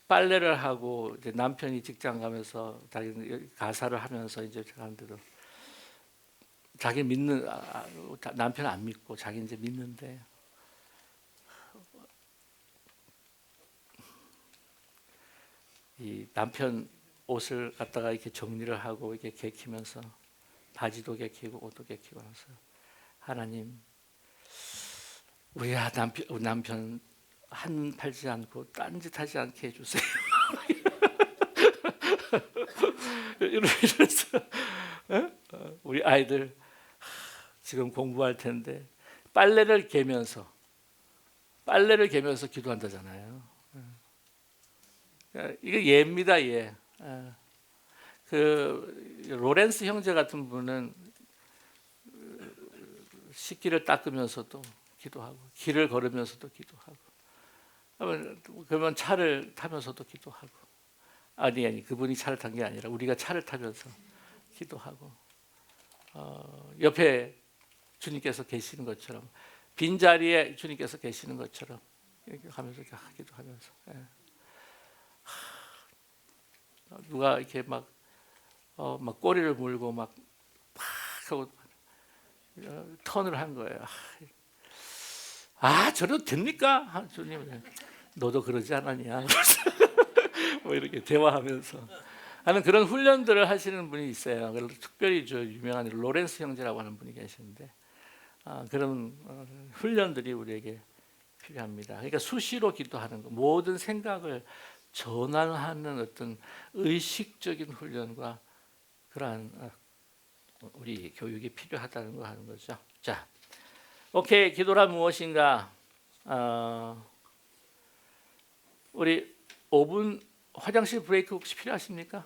빨래를 하고 이제 남편이 직장 가면서 자기 가사를 하면서 이제 하는데도 자기 믿는 남편 안 믿고 자기 이제 믿는데 이 남편 옷을 갖다가 이렇게 정리를 하고 이렇게 개키면서 바지도 개키고 옷도 개키고 하면서 하나님 우리 남편 한 팔지 않고 딴짓하지 않게 해주세요. 이러면서 우리 아이들 지금 공부할 텐데 빨래를 개면서 기도한다잖아요. 이거 예입니다, 예. 그 로렌스 형제 같은 분은 식기를 닦으면서도 기도하고 길을 걸으면서도 기도하고 그러면 차를 타면서도 기도하고 아니 그분이 차를 탄 게 아니라 우리가 차를 타면서 기도하고 옆에 주님께서 계시는 것처럼 빈자리에 주님께서 계시는 것처럼 이렇게 하면서 기도하면서 누가 이렇게 막 꼬리를 물고 막 하고 턴을 한 거예요. 저래도 됩니까? 주님, 너도 그러지 않았냐? 뭐 이렇게 대화하면서 하는 그런 훈련들을 하시는 분이 있어요. 특별히 저 유명한 로렌스 형제라고 하는 분이 계시는데 그런 훈련들이 우리에게 필요합니다. 그러니까 수시로 기도하는 것, 모든 생각을 전환하는 어떤 의식적인 훈련과 그러한 우리 교육이 필요하다는 거 하는 거죠. 자, 오케이. 기도란 무엇인가? 우리 5분 화장실 브레이크 혹시 필요하십니까?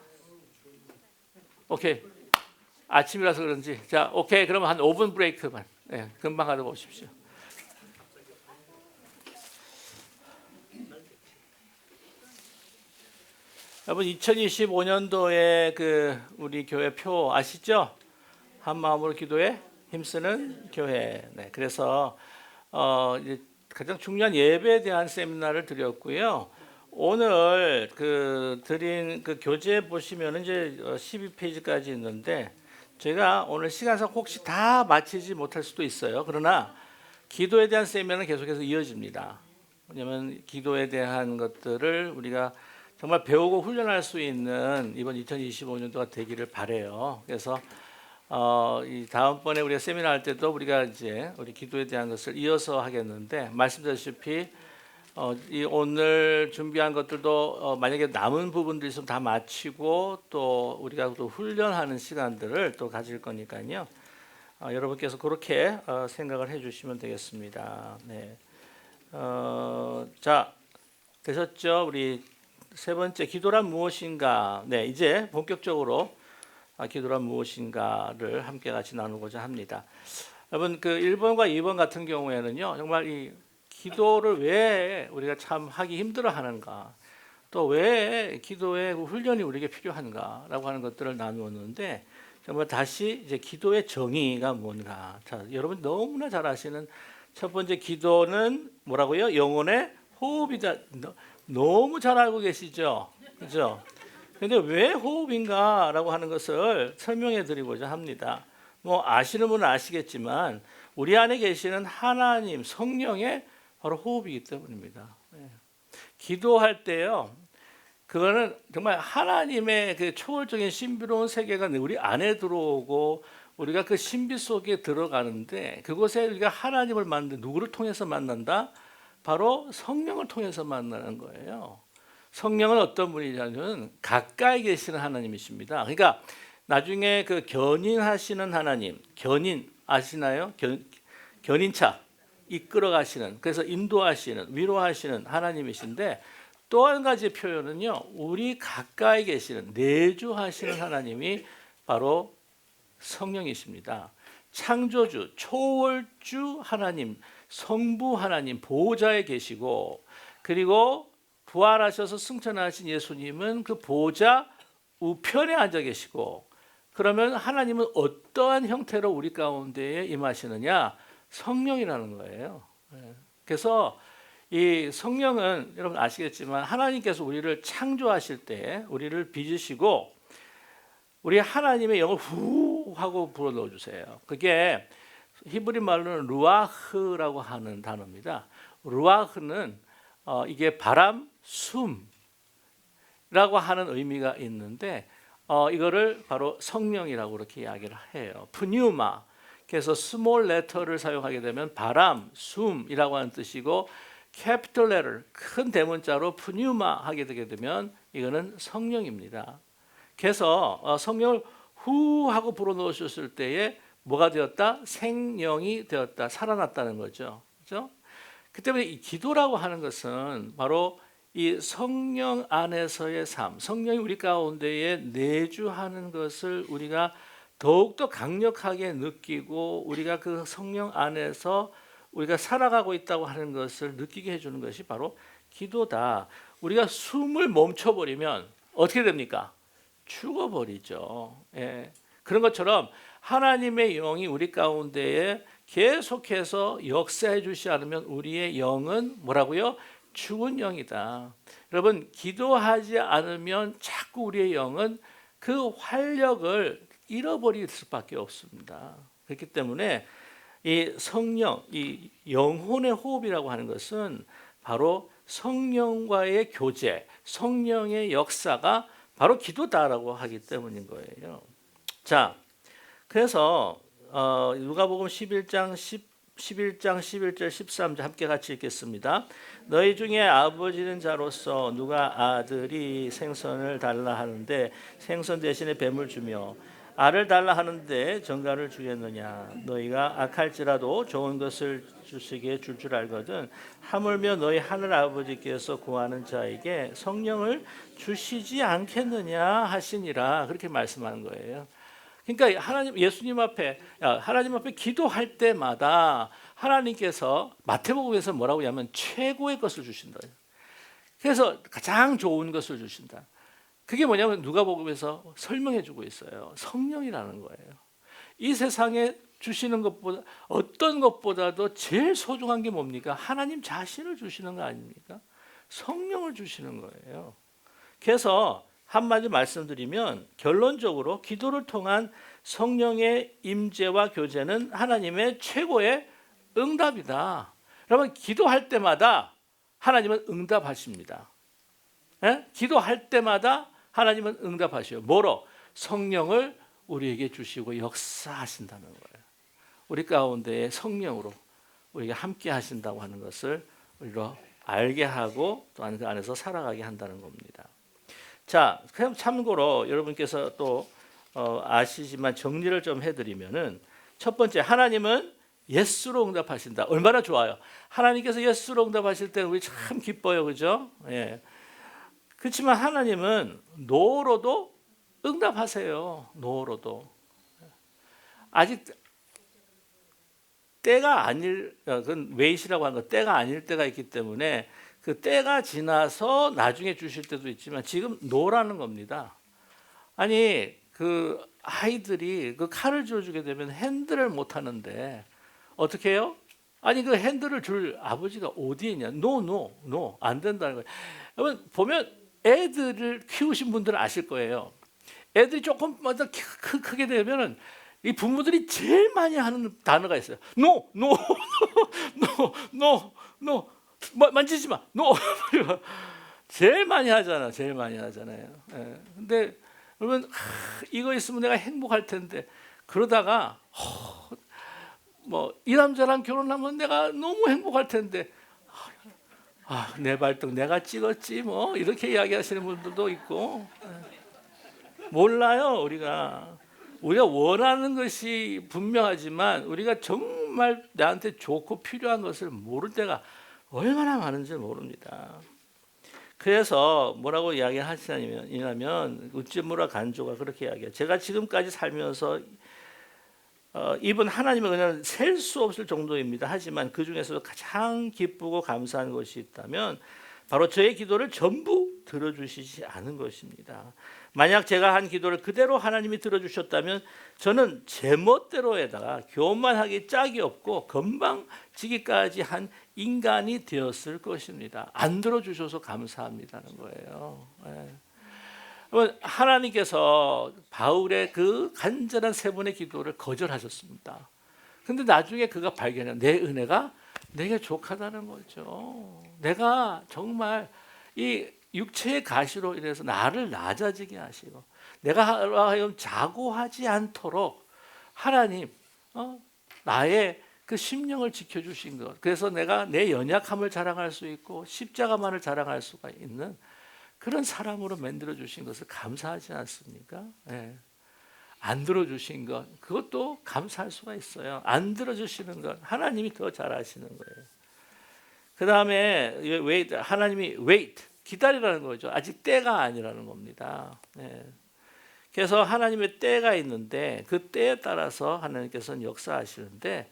오케이. 아침이라서 그런지. 자, 오케이. 그러면 한 5분 브레이크만. 네, 금방 하다 오십시오. 여러분 2025년도에 그 우리 교회 표 아시죠? 한 마음으로 기도에 힘쓰는 교회. 네, 그래서 이제 가장 중요한 예배에 대한 세미나를 드렸고요. 오늘 그 드린 그 교재 보시면 이제 12페이지까지 있는데 제가 오늘 시간상 혹시 다 마치지 못할 수도 있어요. 그러나 기도에 대한 세미나는 계속해서 이어집니다. 왜냐하면 기도에 대한 것들을 우리가 정말 배우고 훈련할 수 있는 이번 2025년도가 되기를 바래요. 그래서 이 다음번에 우리가 세미나 할 때도 우리가 이제 우리 기도에 대한 것을 이어서 하겠는데 말씀드렸다시피 이 오늘 준비한 것들도 만약에 남은 부분들이 있으면 다 마치고 또 우리가 또 훈련하는 시간들을 또 가질 거니까요. 여러분께서 그렇게 생각을 해주시면 되겠습니다. 네. 자, 되셨죠? 우리 세 번째 기도란 무엇인가? 네, 이제 본격적으로 기도란 무엇인가를 함께 같이 나누고자 합니다. 여러분 그 1번과 2번 같은 경우에는요, 정말 이 기도를 왜 우리가 참 하기 힘들어하는가, 또 왜 기도의 훈련이 우리에게 필요한가라고 하는 것들을 나누었는데 정말 다시 이제 기도의 정의가 뭔가. 자, 여러분 너무나 잘 아시는 첫 번째 기도는 뭐라고요? 영혼의 호흡이다. 너무 잘 알고 계시죠? 그죠? 근데 왜 호흡인가라고 하는 것을 설명해 드리고자 합니다. 뭐 아시는 분은 아시겠지만 우리 안에 계시는 하나님 성령의 바로 호흡이기 때문입니다. 기도할 때요, 그거는 정말 하나님의 그 초월적인 신비로운 세계가 우리 안에 들어오고 우리가 그 신비 속에 들어가는데 그곳에 우리가 하나님을 누구를 통해서 만난다? 바로 성령을 통해서 만나는 거예요. 성령은 어떤 분이냐면 가까이 계시는 하나님이십니다. 그러니까 나중에 그 견인하시는 하나님, 견인 아시나요? 견인차 이끌어 가시는, 그래서 인도하시는, 위로하시는 하나님이신데, 또 한 가지 표현은요, 우리 가까이 계시는 내주하시는 하나님이 바로 성령이십니다. 창조주, 초월주 하나님, 성부 하나님 보좌에 계시고, 그리고 부활하셔서 승천하신 예수님은 그 보좌 우편에 앉아 계시고, 그러면 하나님은 어떠한 형태로 우리 가운데에 임하시느냐? 성령이라는 거예요. 그래서 이 성령은 여러분 아시겠지만 하나님께서 우리를 창조하실 때 우리를 빚으시고 우리 하나님의 영을 후 하고 불어넣어 주세요. 그게 히브리 말로는 루아흐라고 하는 단어입니다. 루아흐는 이게 바람, 숨이라고 하는 의미가 있는데 이거를 바로 성령이라고 그렇게 이야기를 해요. 프뉴마. 그래서 스몰 레터를 사용하게 되면 바람, 숨이라고 하는 뜻이고, 캐피털 레터 큰 대문자로 프뉴마 하게 되게 되면 이거는 성령입니다. 그래서 성령을 후 하고 불어넣으셨을 때에 뭐가 되었다? 생명이 되었다. 살아났다는 거죠. 그렇죠? 그 때문에 이 기도라고 하는 것은 바로 이 성령 안에서의 삶, 성령이 우리 가운데에 내주하는 것을 우리가 더욱더 강력하게 느끼고, 우리가 그 성령 안에서 우리가 살아가고 있다고 하는 것을 느끼게 해주는 것이 바로 기도다. 우리가 숨을 멈춰버리면 어떻게 됩니까? 죽어버리죠. 예. 그런 것처럼 하나님의 영이 우리 가운데에 계속해서 역사해 주시 않으면 우리의 영은 뭐라고요? 죽은 영이다. 여러분, 기도하지 않으면 자꾸 우리의 영은 그 활력을 잃어버릴 수밖에 없습니다. 그렇기 때문에 이 성령, 이 영혼의 호흡이라고 하는 것은 바로 성령과의 교제, 성령의 역사가 바로 기도다라고 하기 때문인 거예요. 자, 그래서 누가복음 11장 11절 13절 함께 같이 읽겠습니다. 너희 중에 아버지는 자로서 누가 아들이 생선을 달라 하는데 생선 대신에 뱀을 주며 알을 달라 하는데 정갈을 주겠느냐? 너희가 악할지라도 좋은 것을 주시기에 줄 알거든 하물며 너희 하늘 아버지께서 구하는 자에게 성령을 주시지 않겠느냐 하시니라. 그렇게 말씀하는 거예요. 그러니까 예수님 앞에, 하나님 앞에 기도할 때마다 하나님께서 마태복음에서 뭐라고 하냐면 최고의 것을 주신다. 그래서 가장 좋은 것을 주신다. 그게 뭐냐면 누가복음에서 설명해 주고 있어요. 성령이라는 거예요. 이 세상에 주시는 것보다, 어떤 것보다도 제일 소중한 게 뭡니까? 하나님 자신을 주시는 거 아닙니까? 성령을 주시는 거예요. 그래서 한마디 말씀드리면 결론적으로 기도를 통한 성령의 임재와 교제는 하나님의 최고의 응답이다. 여러분, 기도할 때마다 하나님은 응답하십니다. 예? 기도할 때마다 하나님은 응답하셔요. 뭐로? 성령을 우리에게 주시고 역사하신다는 거예요. 우리 가운데 성령으로 우리가 함께 하신다고 하는 것을 우리로 알게 하고 또 그 안에서 살아가게 한다는 겁니다. 자, 그럼 참고로 여러분께서 또 아시지만 정리를 좀 해드리면은, 첫 번째, 하나님은 예수로 응답하신다. 얼마나 좋아요. 하나님께서 예수로 응답하실 때는 우리 참 기뻐요. 그죠? 예. 그렇지만 하나님은 노로도 응답하세요. 노로도. 아직 때가 아닐, 그건 웨이시라고 하는 거, 때가 아닐 때가 있기 때문에 그 때가 지나서 나중에 주실 때도 있지만 지금 노라는 겁니다. 아니, 그 아이들이 그 칼을 쥐어주게 되면 핸들을 못 하는데 어떻게 해요? 아니, 그 핸들을 줄 아버지가 어디에 있냐? 노, 안 된다는 거예요. 여러분, 보면 애들을 키우신 분들은 아실 거예요. 애들이 조금 더 크게 되면은 이 부모들이 제일 많이 하는 단어가 있어요. 노, 만지지 마. 노. 제일 많이 하잖아요. 예. 근데 여러분, 이거 있으면 내가 행복할 텐데, 그러다가 이 남자랑 결혼하면 내가 너무 행복할 텐데, 내 발등 내가 찍었지 뭐 이렇게 이야기하시는 분들도 있고. 몰라요. 우리가 원하는 것이 분명하지만 우리가 정말 나한테 좋고 필요한 것을 모를 때가 얼마나 많은지 모릅니다. 그래서 뭐라고 이야기하시냐면 우찌무라 간조가 그렇게 이야기해요. 제가 지금까지 살면서 입은 하나님의 은혜는 셀 수 없을 정도입니다. 하지만 그 중에서도 가장 기쁘고 감사한 것이 있다면 바로 저의 기도를 전부 들어주시지 않은 것입니다. 만약 제가 한 기도를 그대로 하나님이 들어주셨다면 저는 제 멋대로에다가 교만하기 짝이 없고 건방지기까지 한 인간이 되었을 것입니다. 안 들어주셔서 감사합니다는 거예요. 하나님께서 바울의 그 간절한 세 번의 기도를 거절하셨습니다. 근데 나중에 그가 발견해요. 내 은혜가 내게 족하다는 거죠. 내가 정말 이 육체의 가시로 인해서 나를 낮아지게 하시고 내가 하여금 자고하지 않도록 하나님 나의 그 심령을 지켜주신 것. 그래서 내가 내 연약함을 자랑할 수 있고 십자가만을 자랑할 수가 있는 그런 사람으로 만들어 주신 것을 감사하지 않습니까? 네. 안 들어주신 것 그것도 감사할 수가 있어요. 안 들어주시는 것 하나님이 더 잘하시는 거예요. 그 다음에 하나님이 wait 기다리라는 거죠. 아직 때가 아니라는 겁니다. 네. 그래서 하나님의 때가 있는데 그 때에 따라서 하나님께서는 역사하시는데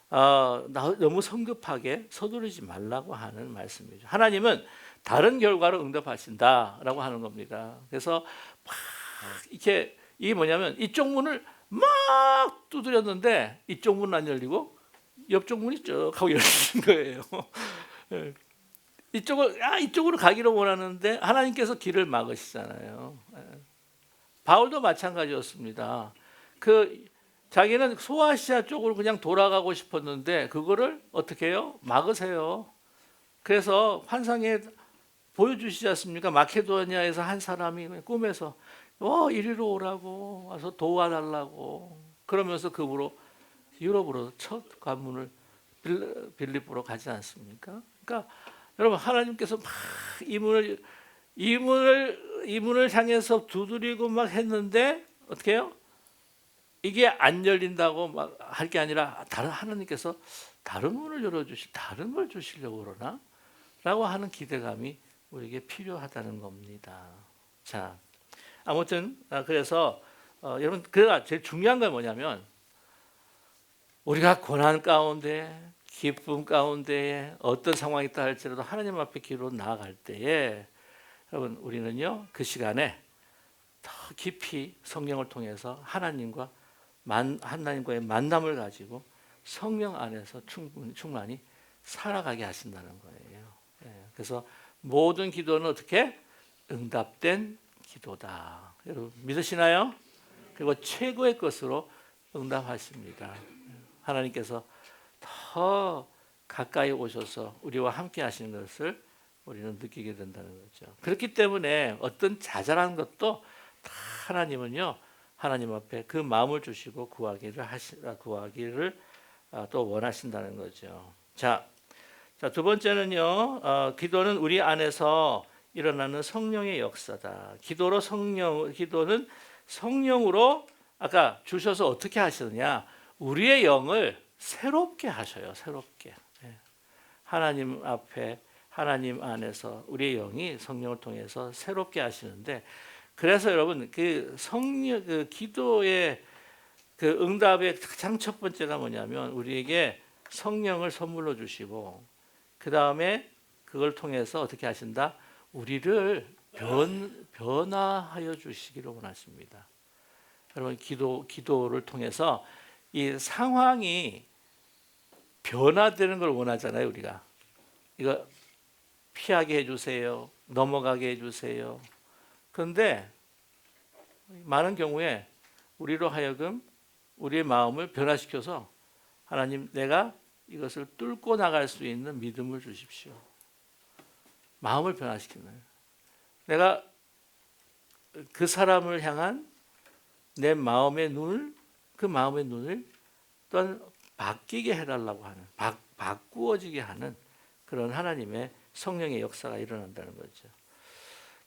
너무 성급하게 서두르지 말라고 하는 말씀이죠. 하나님은 다른 결과로 응답하신다라고 하는 겁니다. 그래서 막 이렇게 이게 뭐냐면 이쪽 문을 막 두드렸는데 이쪽 문은 안 열리고 옆쪽 문이 쭉 하고 열리는 거예요. 이쪽으로 가기를 원하는데 하나님께서 길을 막으시잖아요. 바울도 마찬가지였습니다. 자기는 소아시아 쪽으로 그냥 돌아가고 싶었는데 그거를 어떻게 해요? 막으세요. 그래서 환상에 보여주시지 않습니까? 마케도니아에서 한 사람이 꿈에서 이리로 오라고 와서 도와달라고 그러면서 그으로 유럽으로 첫 관문을 빌립보로 가지 않습니까? 그러니까 여러분 하나님께서 막 이 문을 향해서 두드리고 막 했는데 어떻게 해요? 이게 안 열린다고 막 할 게 아니라 하나님께서 다른 문을 열어주시 다른 걸 주시려고 그러나? 라고 하는 기대감이 우리에게 필요하다는 겁니다. 자, 아무튼 그래서 여러분 그가 제일 중요한 건 뭐냐면 우리가 고난 가운데 기쁨 가운데 어떤 상황이 있다 할지라도 하나님 앞에 기도로 나아갈 때에 여러분 우리는요 그 시간에 더 깊이 성령을 통해서 하나님과의 만남을 가지고 성령 안에서 충만히 살아가게 하신다는 거예요. 그래서 모든 기도는 어떻게 응답된 기도다. 여러분 믿으시나요? 그리고 최고의 것으로 응답하십니다. 하나님께서 더 가까이 오셔서 우리와 함께 하시는 것을 우리는 느끼게 된다는 거죠. 그렇기 때문에 어떤 자잘한 것도 다 하나님은요 하나님 앞에 그 마음을 주시고 구하기를 또 원하신다는 거죠. 자, 두 번째는요 기도는 우리 안에서 일어나는 성령의 역사다. 기도는 성령으로 아까 주셔서 어떻게 하시느냐? 우리의 영을 새롭게 하셔요. 새롭게. 하나님 앞에 하나님 안에서 우리의 영이 성령을 통해서 새롭게 하시는데 그래서 여러분 그 기도의 그 응답의 가장 첫 번째가 뭐냐면 우리에게 성령을 선물로 주시고 그 다음에 그걸 통해서 어떻게 하신다? 우리를 변화하여 주시기를 원하십니다. 여러분 기도를 통해서 이 상황이 변화되는 걸 원하잖아요. 우리가 이거 피하게 해주세요. 넘어가게 해주세요. 그런데 많은 경우에 우리로 하여금 우리의 마음을 변화시켜서 하나님 내가 이것을 뚫고 나갈 수 있는 믿음을 주십시오. 마음을 변화시키는 내가 그 사람을 향한 내 마음의 눈을 또한 바뀌게 해달라고 하는 바꾸어지게 하는 그런 하나님의 성령의 역사가 일어난다는 거죠.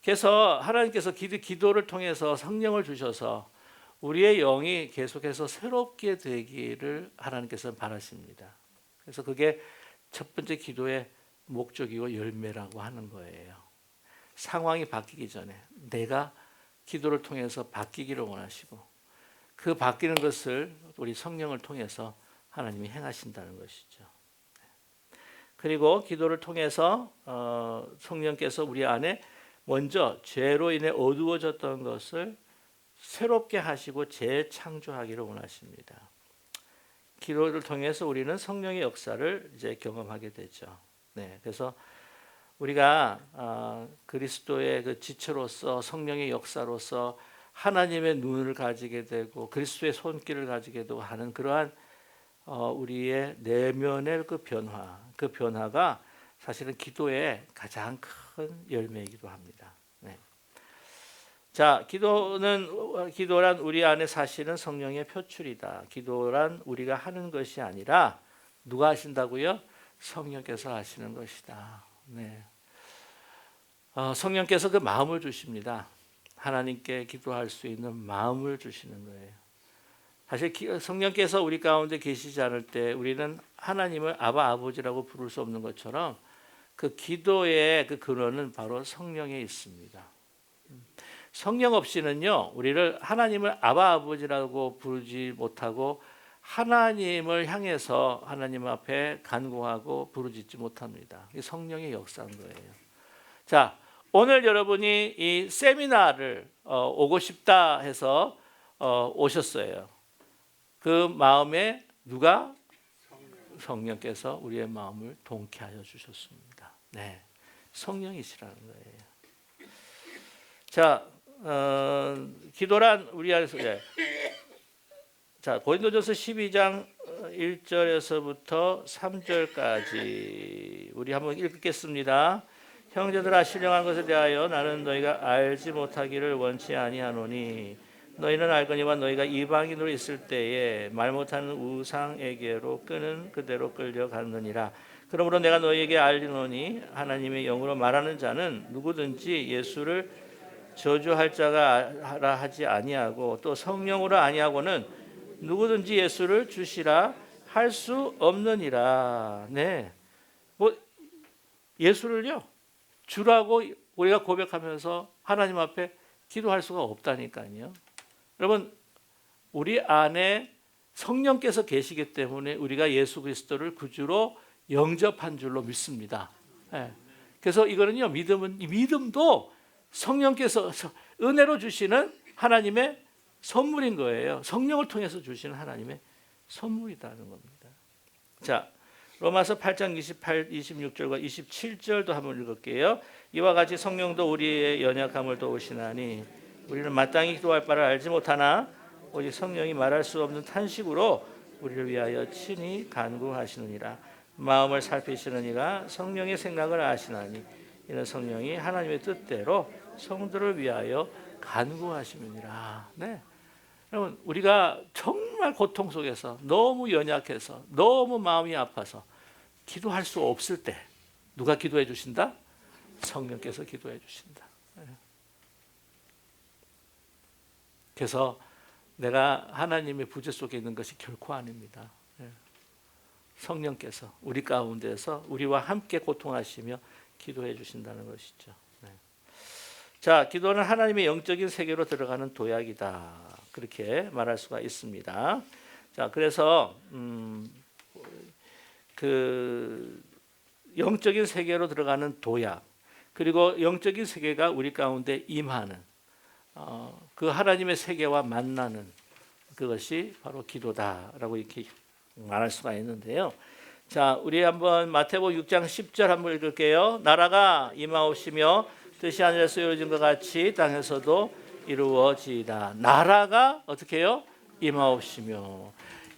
그래서 하나님께서 기도를 통해서 성령을 주셔서 우리의 영이 계속해서 새롭게 되기를 하나님께서 바라십니다. 그래서 그게 첫 번째 기도의 목적이고 열매라고 하는 거예요. 상황이 바뀌기 전에 내가 기도를 통해서 바뀌기를 원하시고 그 바뀌는 것을 우리 성령을 통해서 하나님이 행하신다는 것이죠. 그리고 기도를 통해서 성령께서 우리 안에 먼저 죄로 인해 어두워졌던 것을 새롭게 하시고 재창조하기를 원하십니다. 기도를 통해서 우리는 성령의 역사를 이제 경험하게 되죠. 네, 그래서 우리가 그리스도의 그 지체로서 성령의 역사로서 하나님의 눈을 가지게 되고 그리스도의 손길을 가지게 되고 하는 그러한 우리의 내면의 그 변화가 사실은 기도의 가장 큰 열매이기도 합니다. 네. 자, 기도란 우리 안에 사실은 성령의 표출이다. 기도란 우리가 하는 것이 아니라 누가 하신다고요? 성령께서 하시는 것이다. 네. 성령께서 그 마음을 주십니다. 하나님께 기도할 수 있는 마음을 주시는 거예요. 사실 성령께서 우리 가운데 계시지 않을 때 우리는 하나님을 아버지라고 부를 수 없는 것처럼 그 기도의 그 근원은 바로 성령에 있습니다. 성령 없이는요, 우리를 하나님을 아버지라고 부르지 못하고 하나님을 향해서 하나님 앞에 간구하고 부르짖지 못합니다. 이게 성령의 역사인 거예요. 자, 오늘 여러분이 이 세미나를 오고 싶다 해서 오셨어요. 그 마음에 누가? 성령께서 우리의 마음을 동케하여 주셨습니다. 네, 성령이시라는 거예요. 자, 기도란 우리 안에서 자, 고린도전서 12장 1절에서부터 3절까지 우리 한번 읽겠습니다. 형제들아, 신령한 것에 대하여 나는 너희가 알지 못하기를 원치 아니하노니 너희는 알거니와 너희가 이방인으로 있을 때에 말 못하는 우상에게로 끄는 그대로 끌려갔느니라. 그러므로 내가 너희에게 알리노니 하나님의 영으로 말하는 자는 누구든지 예수를 저주할 자가 하라 하지 아니하고 또 성령으로 아니하고는 누구든지 예수를 주시라 할 수 없느니라. 네, 뭐 예수를요 주라고 우리가 고백하면서 하나님 앞에 기도할 수가 없다니까요. 여러분, 우리 안에 성령께서 계시기 때문에 우리가 예수 그리스도를 구주로 영접한 줄로 믿습니다. 네. 그래서 이거는요, 믿음도 성령께서 은혜로 주시는 하나님의 선물인 거예요. 성령을 통해서 주시는 하나님의 선물이라는 겁니다. 자, 로마서 8장 28, 26절과 27절도 한번 읽을게요. 이와 같이 성령도 우리의 연약함을 도우시나니 우리는 마땅히 기도할 바를 알지 못하나 오직 성령이 말할 수 없는 탄식으로 우리를 위하여 친히 간구하시느니라. 마음을 살피시는 이가 성령의 생각을 아시나니 이는 성령이 하나님의 뜻대로 성도를 위하여 간구하심이니라. 네. 여러분, 우리가 정말 고통 속에서 너무 연약해서 너무 마음이 아파서 기도할 수 없을 때 누가 기도해 주신다? 성령께서 기도해 주신다. 그래서 내가 하나님의 부재 속에 있는 것이 결코 아닙니다. 성령께서 우리 가운데서 우리와 함께 고통하시며 기도해 주신다는 것이죠. 자, 기도는 하나님의 영적인 세계로 들어가는 도약이다. 그렇게 말할 수가 있습니다. 자, 그래서 그 영적인 세계로 들어가는 도약, 그리고 영적인 세계가 우리 가운데 임하는 그 하나님의 세계와 만나는 그것이 바로 기도다라고 이렇게 말할 수가 있는데요. 자, 우리 한번 마태복음 6장 10절 한번 읽을게요. 나라가 임하옵시며 뜻이 하늘에서 이루어진 것 같이 땅에서도 이루어지이다. 나라가 어떻게 해요? 임하옵시며.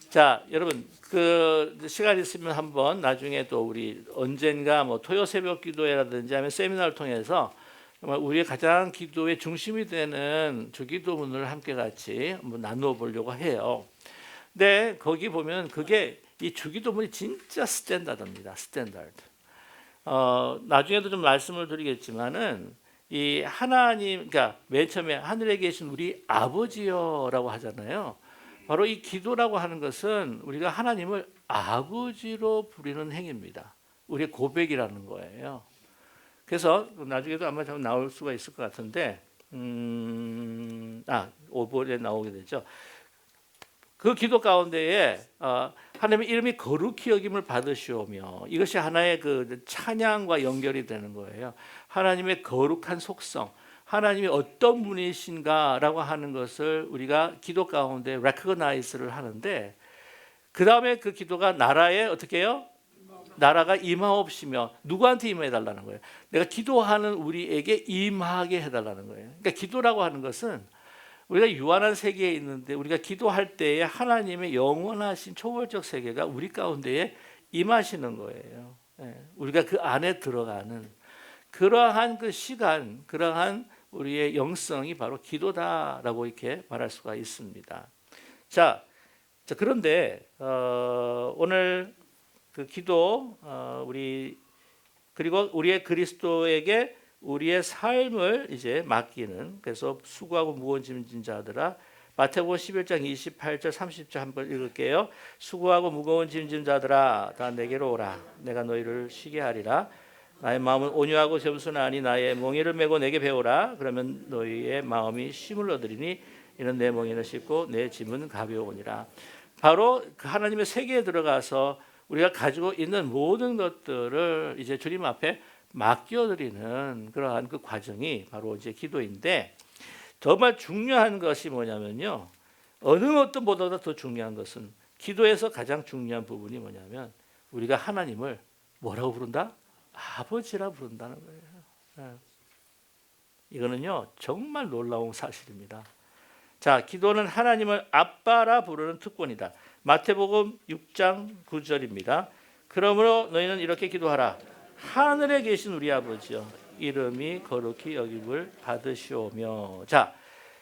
자, 여러분, 그 시간 있으면 한번 나중에 또 우리 언젠가 뭐 토요 새벽 기도회라든지 하면 세미나를 통해서 정말 우리의 가장 기도의 중심이 되는 주기도문을 함께 같이 한번 나누어 보려고 해요. 근데 거기 보면 그게 이 주기도문이 진짜 스탠다드입니다. 스탠다드. 나중에도 좀 말씀을 드리겠지만은 이 하나님, 그러니까 맨 처음에 하늘에 계신 우리 아버지여라고 하잖아요. 바로 이 기도라고 하는 것은 우리가 하나님을 아버지로 부르는 행위입니다. 우리의 고백이라는 거예요. 그래서 나중에도 아마 좀 나올 수가 있을 것 같은데, 5번에 나오게 되죠. 그 기도 가운데에 하나님의 이름이 거룩히 여김을 받으시오며, 이것이 하나의 그 찬양과 연결이 되는 거예요. 하나님의 거룩한 속성, 하나님이 어떤 분이신가라고 하는 것을 우리가 기도 가운데 recognize를 하는데, 그 다음에 그 기도가 나라에 어떻게 해요? 나라가 임하옵시며, 누구한테 임해달라는 거예요? 내가 기도하는 우리에게 임하게 해달라는 거예요. 그러니까 기도라고 하는 것은 우리가 유한한 세계에 있는데, 우리가 기도할 때에 하나님의 영원하신 초월적 세계가 우리 가운데에 임하시는 거예요. 우리가 그 안에 들어가는 그러한 그 시간, 그러한 우리의 영성이 바로 기도다라고 이렇게 말할 수가 있습니다. 자, 그런데 오늘 그 기도, 그리고 우리의 그리스도에게 우리의 삶을 이제 맡기는, 그래서 수고하고 무거운 짐 진 자들아, 마태복음 11장 28절 30절 한번 읽을게요. 수고하고 무거운 짐 진 자들아 다 내게로 오라. 내가 너희를 쉬게 하리라. 나의 마음은 온유하고 겸손하니 나의 몽이를 메고 내게 배우라. 그러면 너희의 마음이 쉼을 얻으리니 이는 내 몽이는 쉽고 내 짐은 가벼우니라. 바로 그 하나님의 세계에 들어가서 우리가 가지고 있는 모든 것들을 이제 주님 앞에 맡겨드리는 그러한 그 과정이 바로 이제 기도인데, 정말 중요한 것이 뭐냐면요, 어느 것보다도 더 중요한 것은, 기도에서 가장 중요한 부분이 뭐냐면 우리가 하나님을 뭐라고 부른다? 아버지라 부른다는 거예요. 이거는요 정말 놀라운 사실입니다. 자, 기도는 하나님을 아빠라 부르는 특권이다. 마태복음 6장 9절입니다. 그러므로 너희는 이렇게 기도하라. 하늘에 계신 우리 아버지여, 이름이 거룩히 여김을 받으시오며. 자,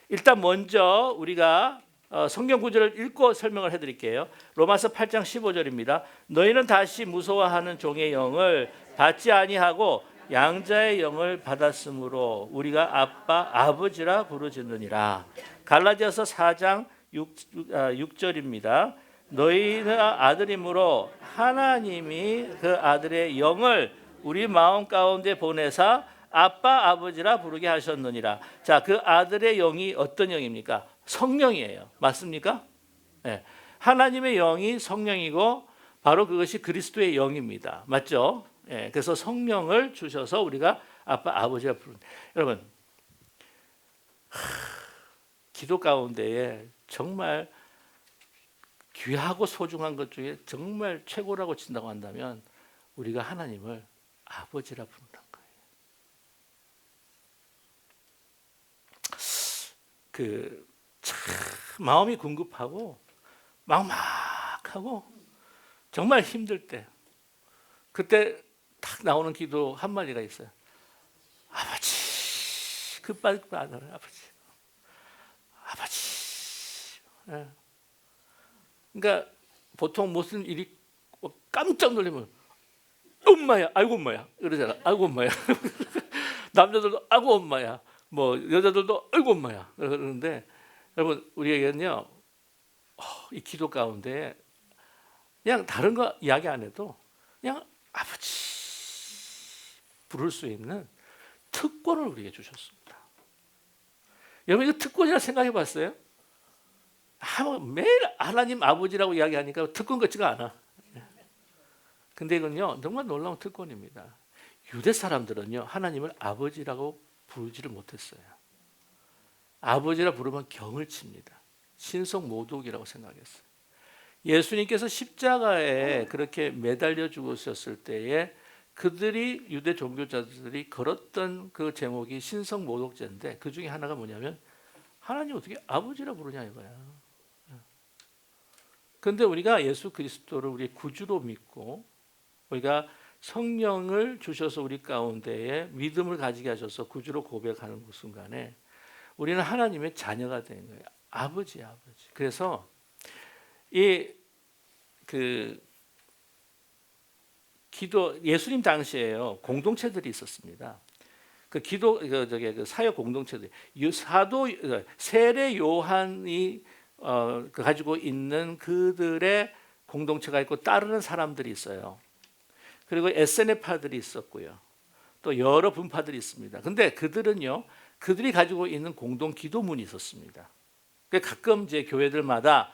일단 먼저 우리가 성경 구절을 읽고 설명을 해드릴게요. 로마서 8장 15절입니다. 너희는 다시 무서워하는 종의 영을 받지 아니하고 양자의 영을 받았으므로 우리가 아버지라 부르짖느니라. 갈라디아서 4장 6절입니다. 너희는 아들이므로 하나님이 그 아들의 영을 우리 마음 가운데 보내사 아빠 아버지라 부르게 하셨느니라. 자, 그 아들의 영이 어떤 영입니까? 성령이에요. 맞습니까? 네. 하나님의 영이 성령이고 바로 그것이 그리스도의 영입니다. 맞죠? 네. 그래서 성령을 주셔서 우리가 아빠 아버지라 부른다. 여러분, 기도 가운데에 정말 귀하고 소중한 것 중에 정말 최고라고 친다고 한다면 우리가 하나님을 아버지라 부른다는 거예요. 참 마음이 궁급하고 막막하고 정말 힘들 때, 그때 딱 나오는 기도 한마디가 있어요. 아버지, 그 빨리 알아요. 아버지. 네. 그러니까 보통 무슨 일이 깜짝 놀라면 엄마야, 아이고 엄마야 그러잖아. 아이고 엄마야. 남자들도 아이고 엄마야, 뭐 여자들도 아이고 엄마야 그러는데, 여러분 우리에게는요 이 기도 가운데 그냥 다른 거 이야기 안 해도 그냥 아버지 부를 수 있는 특권을 우리에게 주셨습니다. 여러분 이거 특권이라 생각해 봤어요? 매일 하나님 아버지라고 이야기하니까 특권 같지가 않아. 근데 이건요 정말 놀라운 특권입니다. 유대 사람들은요 하나님을 아버지라고 부르지를 못했어요. 아버지라 부르면 경을 칩니다. 신성 모독이라고 생각했어요. 예수님께서 십자가에 그렇게 매달려 죽으셨을 때에 그들이, 유대 종교자들이 걸었던 그 제목이 신성 모독죄인데, 그 중에 하나가 뭐냐면 하나님 어떻게 아버지라 부르냐 이거야. 그런데 우리가 예수 그리스도를 우리 구주로 믿고 우리가 성령을 주셔서 우리 가운데에 믿음을 가지게 하셔서 구주로 고백하는 그 순간에 우리는 하나님의 자녀가 되는 거예요. 아버지. 그래서 기도, 예수님 당시에요 공동체들이 있었습니다. 그 기도 그 사역 공동체들 사도 세례 요한이 그 가지고 있는 그들의 공동체가 있고 따르는 사람들이 있어요. 그리고 SNF파들이 있었고요. 또 여러 분파들이 있습니다. 근데 그들은요, 그들이 가지고 있는 공동 기도문이 있었습니다. 가끔 이제 교회들마다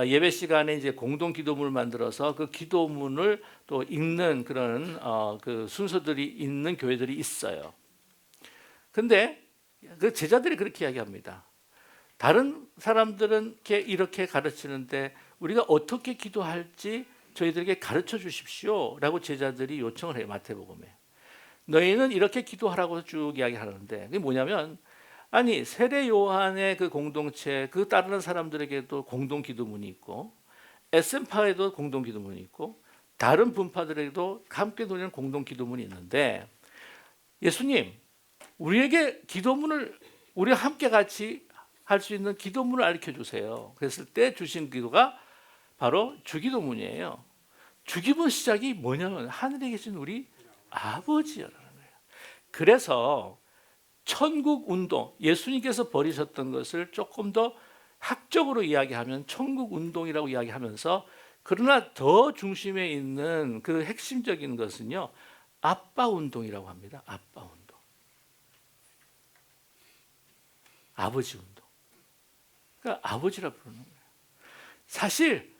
예배 시간에 이제 공동 기도문을 만들어서 그 기도문을 또 읽는 그런 그 순서들이 있는 교회들이 있어요. 근데 그 제자들이 그렇게 이야기합니다. 다른 사람들은 이렇게 가르치는데 우리가 어떻게 기도할지 저희들에게 가르쳐 주십시오라고 제자들이 요청을 해요. 마태복음에. 너희는 이렇게 기도하라고 쭉 이야기하는데 그게 뭐냐면 아니 세례 요한의 그 공동체 그 따르는 사람들에게도 공동 기도문이 있고 SN파에도 공동 기도문이 있고 다른 분파들에게도 함께 누리는 공동 기도문이 있는데 예수님 우리에게 기도문을 우리가 함께 같이 할 수 있는 기도문을 알려 주세요. 그랬을 때 주신 기도가 바로 주기도문이에요. 주기도문 시작이 뭐냐면 하늘에 계신 우리 아버지라는 거예요. 그래서 천국 운동, 예수님께서 벌이셨던 것을 조금 더 학적으로 이야기하면 천국 운동이라고 이야기하면서 그러나 더 중심에 있는 그 핵심적인 것은요. 아빠 운동이라고 합니다. 아빠 운동. 아버지 운동. 그러니까 아버지라 부르는 거예요. 사실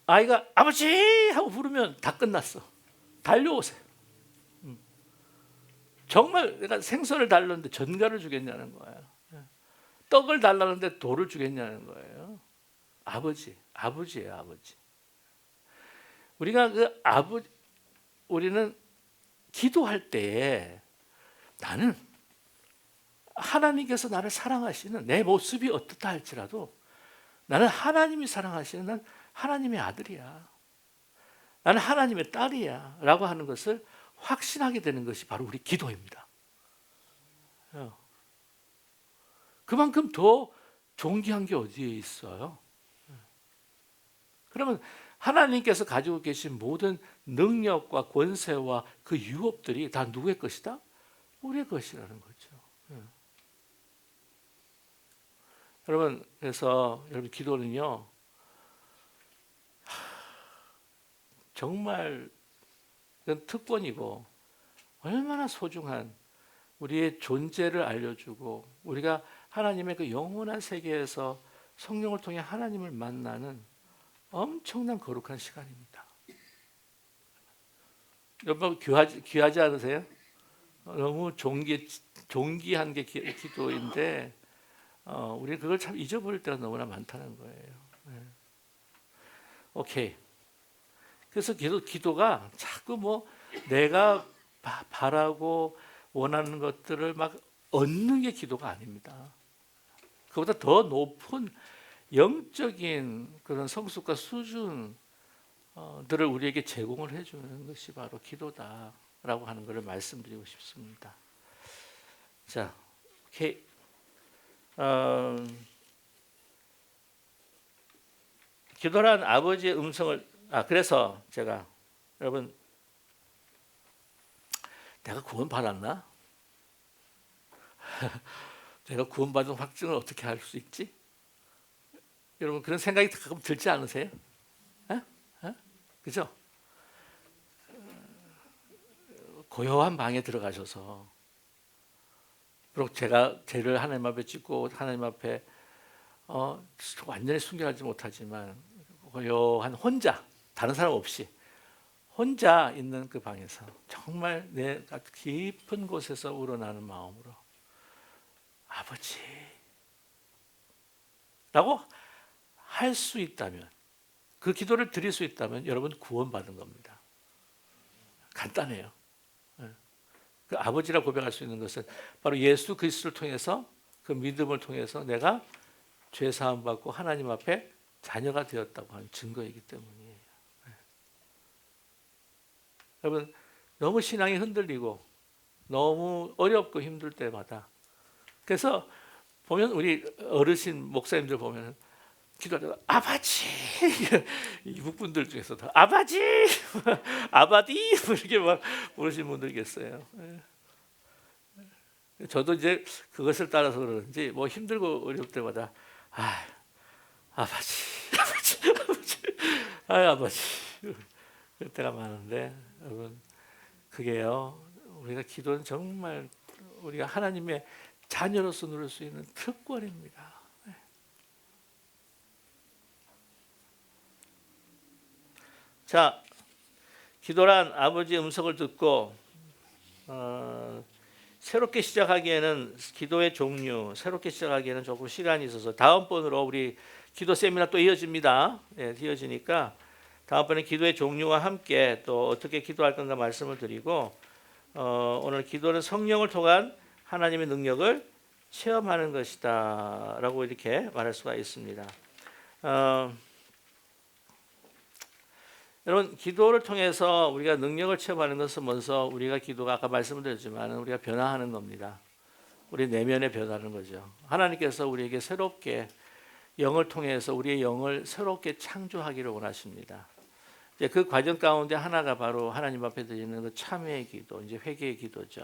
아이가 아버지 하고 부르면 다 끝났어. 달려오세요. 정말 내가 생선을 달라는데 전갈을 주겠냐는 거예요. 떡을 달라는데 돌을 주겠냐는 거예요. 아버지예요, 아버지. 우리가 우리는 기도할 때에 나는 하나님께서 나를 사랑하시는 내 모습이 어떻다 할지라도 나는 하나님이 사랑하시는 난 하나님의 아들이야. 나는 하나님의 딸이야. 라고 하는 것을 확신하게 되는 것이 바로 우리 기도입니다. 그만큼 더 존귀한 게 어디에 있어요? 그러면 하나님께서 가지고 계신 모든 능력과 권세와 그 유업들이 다 누구의 것이다? 우리의 것이라는 거죠. 여러분, 그래서 여러분 기도는요, 정말 이건 특권이고 얼마나 소중한 우리의 존재를 알려주고 우리가 하나님의 그 영원한 세계에서 성령을 통해 하나님을 만나는 엄청난 거룩한 시간입니다. 여러분 귀하지 않으세요? 너무 존귀한 게 기도인데 우리 그걸 참 잊어버릴 때가 너무나 많다는 거예요. 오케이. 그래서 기도가 자꾸 뭐 내가 바라고 원하는 것들을 막 얻는 게 기도가 아닙니다. 그보다 더 높은 영적인 그런 성숙과 수준들을 우리에게 제공을 해주는 것이 바로 기도다라고 하는 것을 말씀드리고 싶습니다. 자, 오케이. 기도란 아버지의 음성을 그래서 제가 여러분 내가 구원받았나? 내가 구원받은 확증을 어떻게 할 수 있지? 여러분 그런 생각이 가끔 들지 않으세요? 그죠? 고요한 방에 들어가셔서 비록 제가 죄를 하나님 앞에 짓고 하나님 앞에 완전히 순결하지 못하지만 고요한 혼자 다른 사람 없이 혼자 있는 그 방에서 정말 내 깊은 곳에서 우러나는 마음으로 아버지 라고 할 수 있다면 그 기도를 드릴 수 있다면 여러분 구원받은 겁니다. 간단해요. 그 아버지라 고백할 수 있는 것은 바로 예수 그리스도를 통해서 그 믿음을 통해서 내가 죄 사함 받고 하나님 앞에 자녀가 되었다고 하는 증거이기 때문이에요. 여러분 너무 신앙이 흔들리고 너무 어렵고 힘들 때마다 그래서 보면 우리 어르신 목사님들 보면 기도하다가 아버지 이북 분들 중에서도 아버지 아바디 이렇게 막 부르시는 분들 계세요. 저도 이제 그것을 따라서 그러는지 뭐 힘들고 어려울 때마다 아버지, 아버지, 아버지, 아버지 그럴 때가 많은데 여러분 그게요 우리가 기도는 정말 우리가 하나님의 자녀로서 누릴 수 있는 특권입니다. 자, 기도란 아버지의 음성을 듣고 새롭게 시작하기에는 기도의 종류, 새롭게 시작하기에는 조금 시간이 있어서 다음번으로 우리 기도 세미나 또 이어집니다. 예, 이어지니까 다음번에 기도의 종류와 함께 또 어떻게 기도할 건가 말씀을 드리고 오늘 기도는 성령을 통한 하나님의 능력을 체험하는 것이다 라고 이렇게 말할 수가 있습니다. 여러분 기도를 통해서 우리가 능력을 체험하는 것은 먼저 우리가 기도가 아까 말씀을 드렸지만 우리가 변화하는 겁니다. 우리 내면에 변하는 거죠. 하나님께서 우리에게 새롭게 영을 통해서 우리의 영을 새롭게 창조하기를 원하십니다. 이제 그 과정 가운데 하나가 바로 하나님 앞에 드리는 그 참회의 기도, 이제 회개의 기도죠.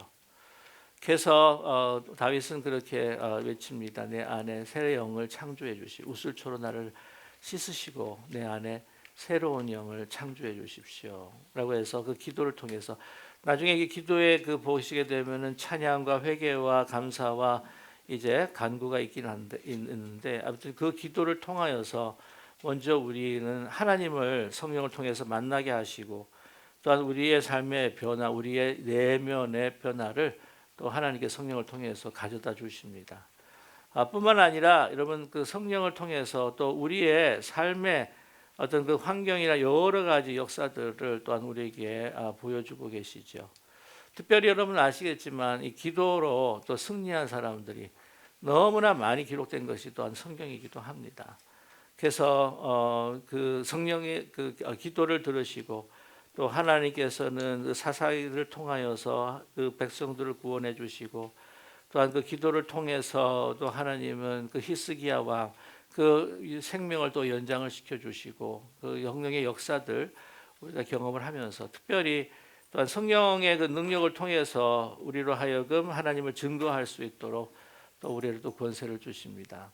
그래서 다윗은 그렇게 외칩니다. 내 안에 새 영을 창조해 주시, 우슬초로 나를 씻으시고 내 안에 새로운 영을 창조해 주십시오. 라고 해서 그 기도를 통해서 나중에 이 기도에 그 보시게 되면은 찬양과 회개와 감사와 이제 간구가 있는데 아무튼 그 기도를 통하여서 먼저 우리는 하나님을 성령을 통해서 만나게 하시고 또한 우리의 삶의 변화, 우리의 내면의 변화를 또 하나님께 성령을 통해서 가져다 주십니다. 뿐만 아니라 여러분 그 성령을 통해서 또 우리의 삶의 어떤 그 환경이나 여러 가지 역사들을 또한 우리에게 보여주고 계시죠. 특별히 여러분 아시겠지만 이 기도로 또 승리한 사람들이 너무나 많이 기록된 것이 또한 성경이기도 합니다. 그래서 그 성령의 그 기도를 들으시고 또 하나님께서는 그 사사기를 통하여서 그 백성들을 구원해 주시고 또한 그 기도를 통해서도 하나님은 그 히스기야 왕 그 생명을 또 연장을 시켜 주시고 그 성령의 역사들 우리가 경험을 하면서 특별히 또한 성령의 그 능력을 통해서 우리로 하여금 하나님을 증거할 수 있도록 또 우리를 또 권세를 주십니다.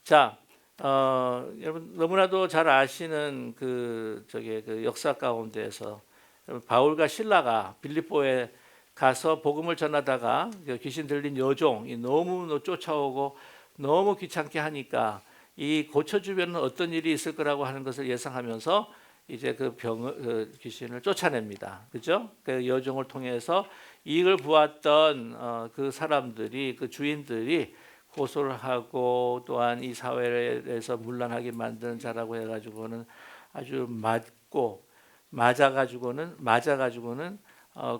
자, 여러분 너무나도 잘 아시는 그 역사 가운데에서 바울과 실라가 빌립보에 가서 복음을 전하다가 귀신 들린 여종이 너무 쫓아오고 너무 귀찮게 하니까 이 고처 주변은 어떤 일이 있을 거라고 하는 것을 예상하면서 이제 그 귀신을 쫓아냅니다. 그죠? 그 여종을 통해서 이익을 보았던 그 사람들이 그 주인들이 고소를 하고 또한 이 사회에서 문란하게 만드는 자라고 해가지고는 아주 맞아가지고는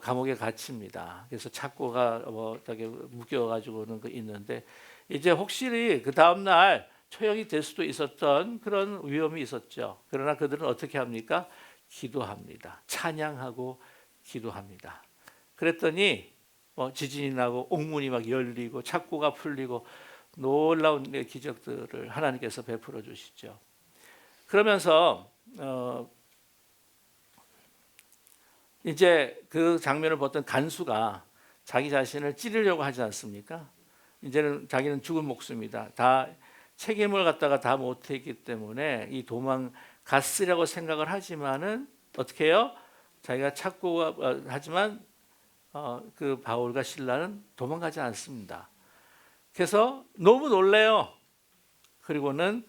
감옥에 갇힙니다. 그래서 착고가 되게 묶여가지고는 있는데 이제 혹시 그 다음 날 처형이 될 수도 있었던 그런 위험이 있었죠. 그러나 그들은 어떻게 합니까? 기도합니다. 찬양하고 기도합니다. 그랬더니 지진이 나고 옥문이 막 열리고 착고가 풀리고 놀라운 기적들을 하나님께서 베풀어 주시죠. 그러면서 이제 그 장면을 봤던 간수가 자기 자신을 찌르려고 하지 않습니까? 이제는 자기는 죽은 목숨이다. 다 책임을 갖다가 다 못했기 때문에 이 도망갔으려고 생각을 하지만은 어떻게 해요? 자기가 찾고 하지만 그 바울과 실라는 도망가지 않습니다. 그래서 너무 놀래요. 그리고는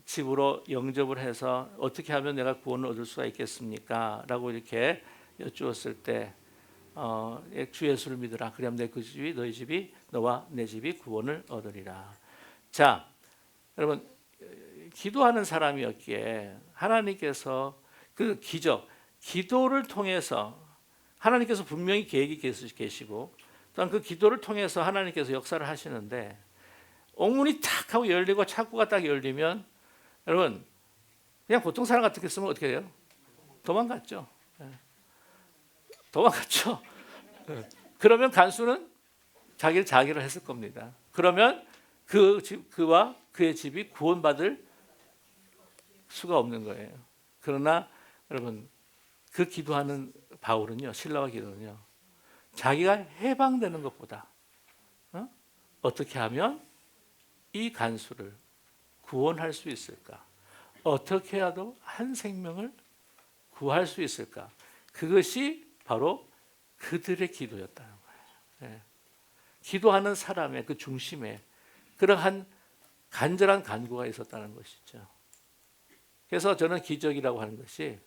집으로 영접을 해서 어떻게 하면 내가 구원을 얻을 수가 있겠습니까? 라고 이렇게 여쭈었을 때 주 예수를 믿으라. 그리하면 내 그 집이 너희 집이 너와 내 집이 구원을 얻으리라. 자, 여러분 기도하는 사람이었기에 하나님께서 그 기도를 통해서 하나님께서 분명히 계획이 계시고 또한 그 기도를 통해서 하나님께서 역사를 하시는데 옥문이 탁 하고 열리고 창고가 딱 열리면 여러분 그냥 보통 사람 같았으면 어떻게 해요? 도망갔죠. 도망갔죠. 그러면 간수는 자기를 했을 겁니다. 그러면 그와 그의 집이 구원받을 수가 없는 거예요. 그러나 여러분 그 기도하는 바울은요, 실라와 기도는요, 자기가 해방되는 것보다 어떻게 하면 이 간수를 구원할 수 있을까? 어떻게 해도 한 생명을 구할 수 있을까? 그것이 바로 그들의 기도였다는 거예요. 예. 기도하는 사람의 그 중심에 그러한 간절한 간구가 있었다는 것이죠. 그래서 저는 기적이라고 하는 것이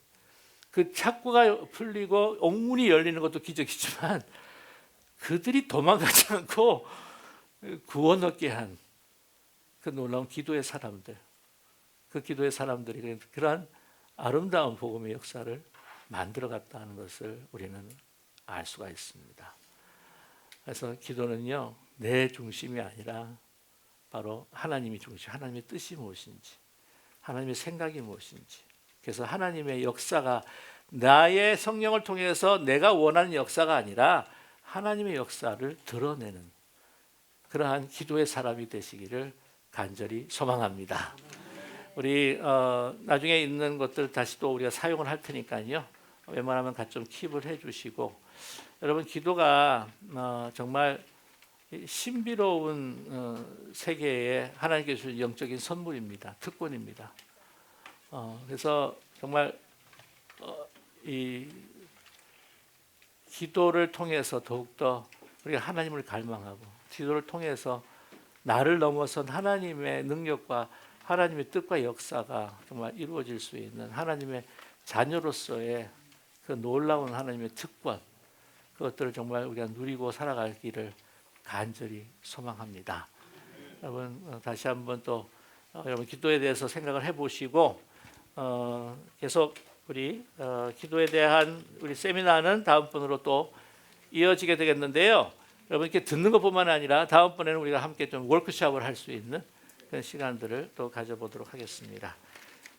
그 착고가 풀리고 옥문이 열리는 것도 기적이지만 그들이 도망가지 않고 구원 얻게 한 그 놀라운 기도의 사람들, 그 기도의 사람들이 그러한 아름다운 복음의 역사를 만들어갔다는 것을 우리는 알 수가 있습니다. 그래서 기도는요, 내 중심이 아니라 바로 하나님이 중심, 하나님의 뜻이 무엇인지, 하나님의 생각이 무엇인지. 그래서 하나님의 역사가 나의 성령을 통해서 내가 원하는 역사가 아니라 하나님의 역사를 드러내는 그러한 기도의 사람이 되시기를 간절히 소망합니다. 우리 나중에 있는 것들 다시 또 우리가 사용을 할 테니까요. 웬만하면 같이 좀 킵을 해주시고, 여러분 기도가 정말 신비로운 세계에 하나님께 주신 영적인 선물입니다. 특권입니다. 그래서 정말 이 기도를 통해서 더욱더 우리가 하나님을 갈망하고, 기도를 통해서 나를 넘어선 하나님의 능력과 하나님의 뜻과 역사가 정말 이루어질 수 있는 하나님의 자녀로서의 그 놀라운 하나님의 특권, 그것들을 정말 우리가 누리고 살아가기를 간절히 소망합니다. 여러분 다시 한번 또 여러분 기도에 대해서 생각을 해보시고 계속 우리 기도에 대한 우리 세미나는 다음번으로 또 이어지게 되겠는데요. 여러분 이렇게 듣는 것뿐만 아니라 다음번에는 우리가 함께 좀 워크숍을 할 수 있는 그런 시간들을 또 가져보도록 하겠습니다.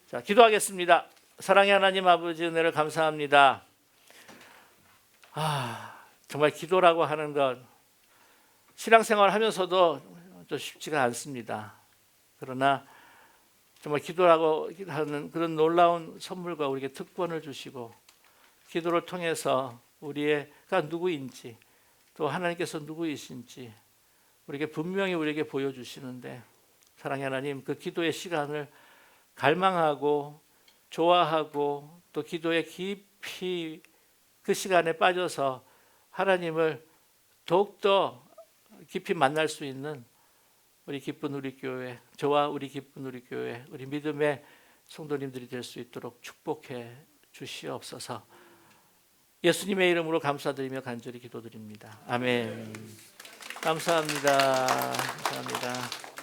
자, 기도하겠습니다. 사랑의 하나님 아버지, 은혜를 감사합니다. 정말 기도라고 하는 것 신앙생활 하면서도 좀 쉽지가 않습니다. 그러나 정말 기도라고 하는 그런 놀라운 선물과 우리에게 특권을 주시고, 기도를 통해서 우리가 누구인지, 또 하나님께서 누구이신지 우리에게 분명히 우리에게 보여주시는데, 사랑의 하나님, 그 기도의 시간을 갈망하고 좋아하고 또 기도에 깊이 그 시간에 빠져서 하나님을 더욱더 깊이 만날 수 있는 우리 기쁜 우리 교회, 저와 우리 기쁜 우리 교회, 우리 믿음의 성도님들이 될 수 있도록 축복해 주시옵소서. 예수님의 이름으로 감사드리며 간절히 기도드립니다. 아멘. 감사합니다. 감사합니다.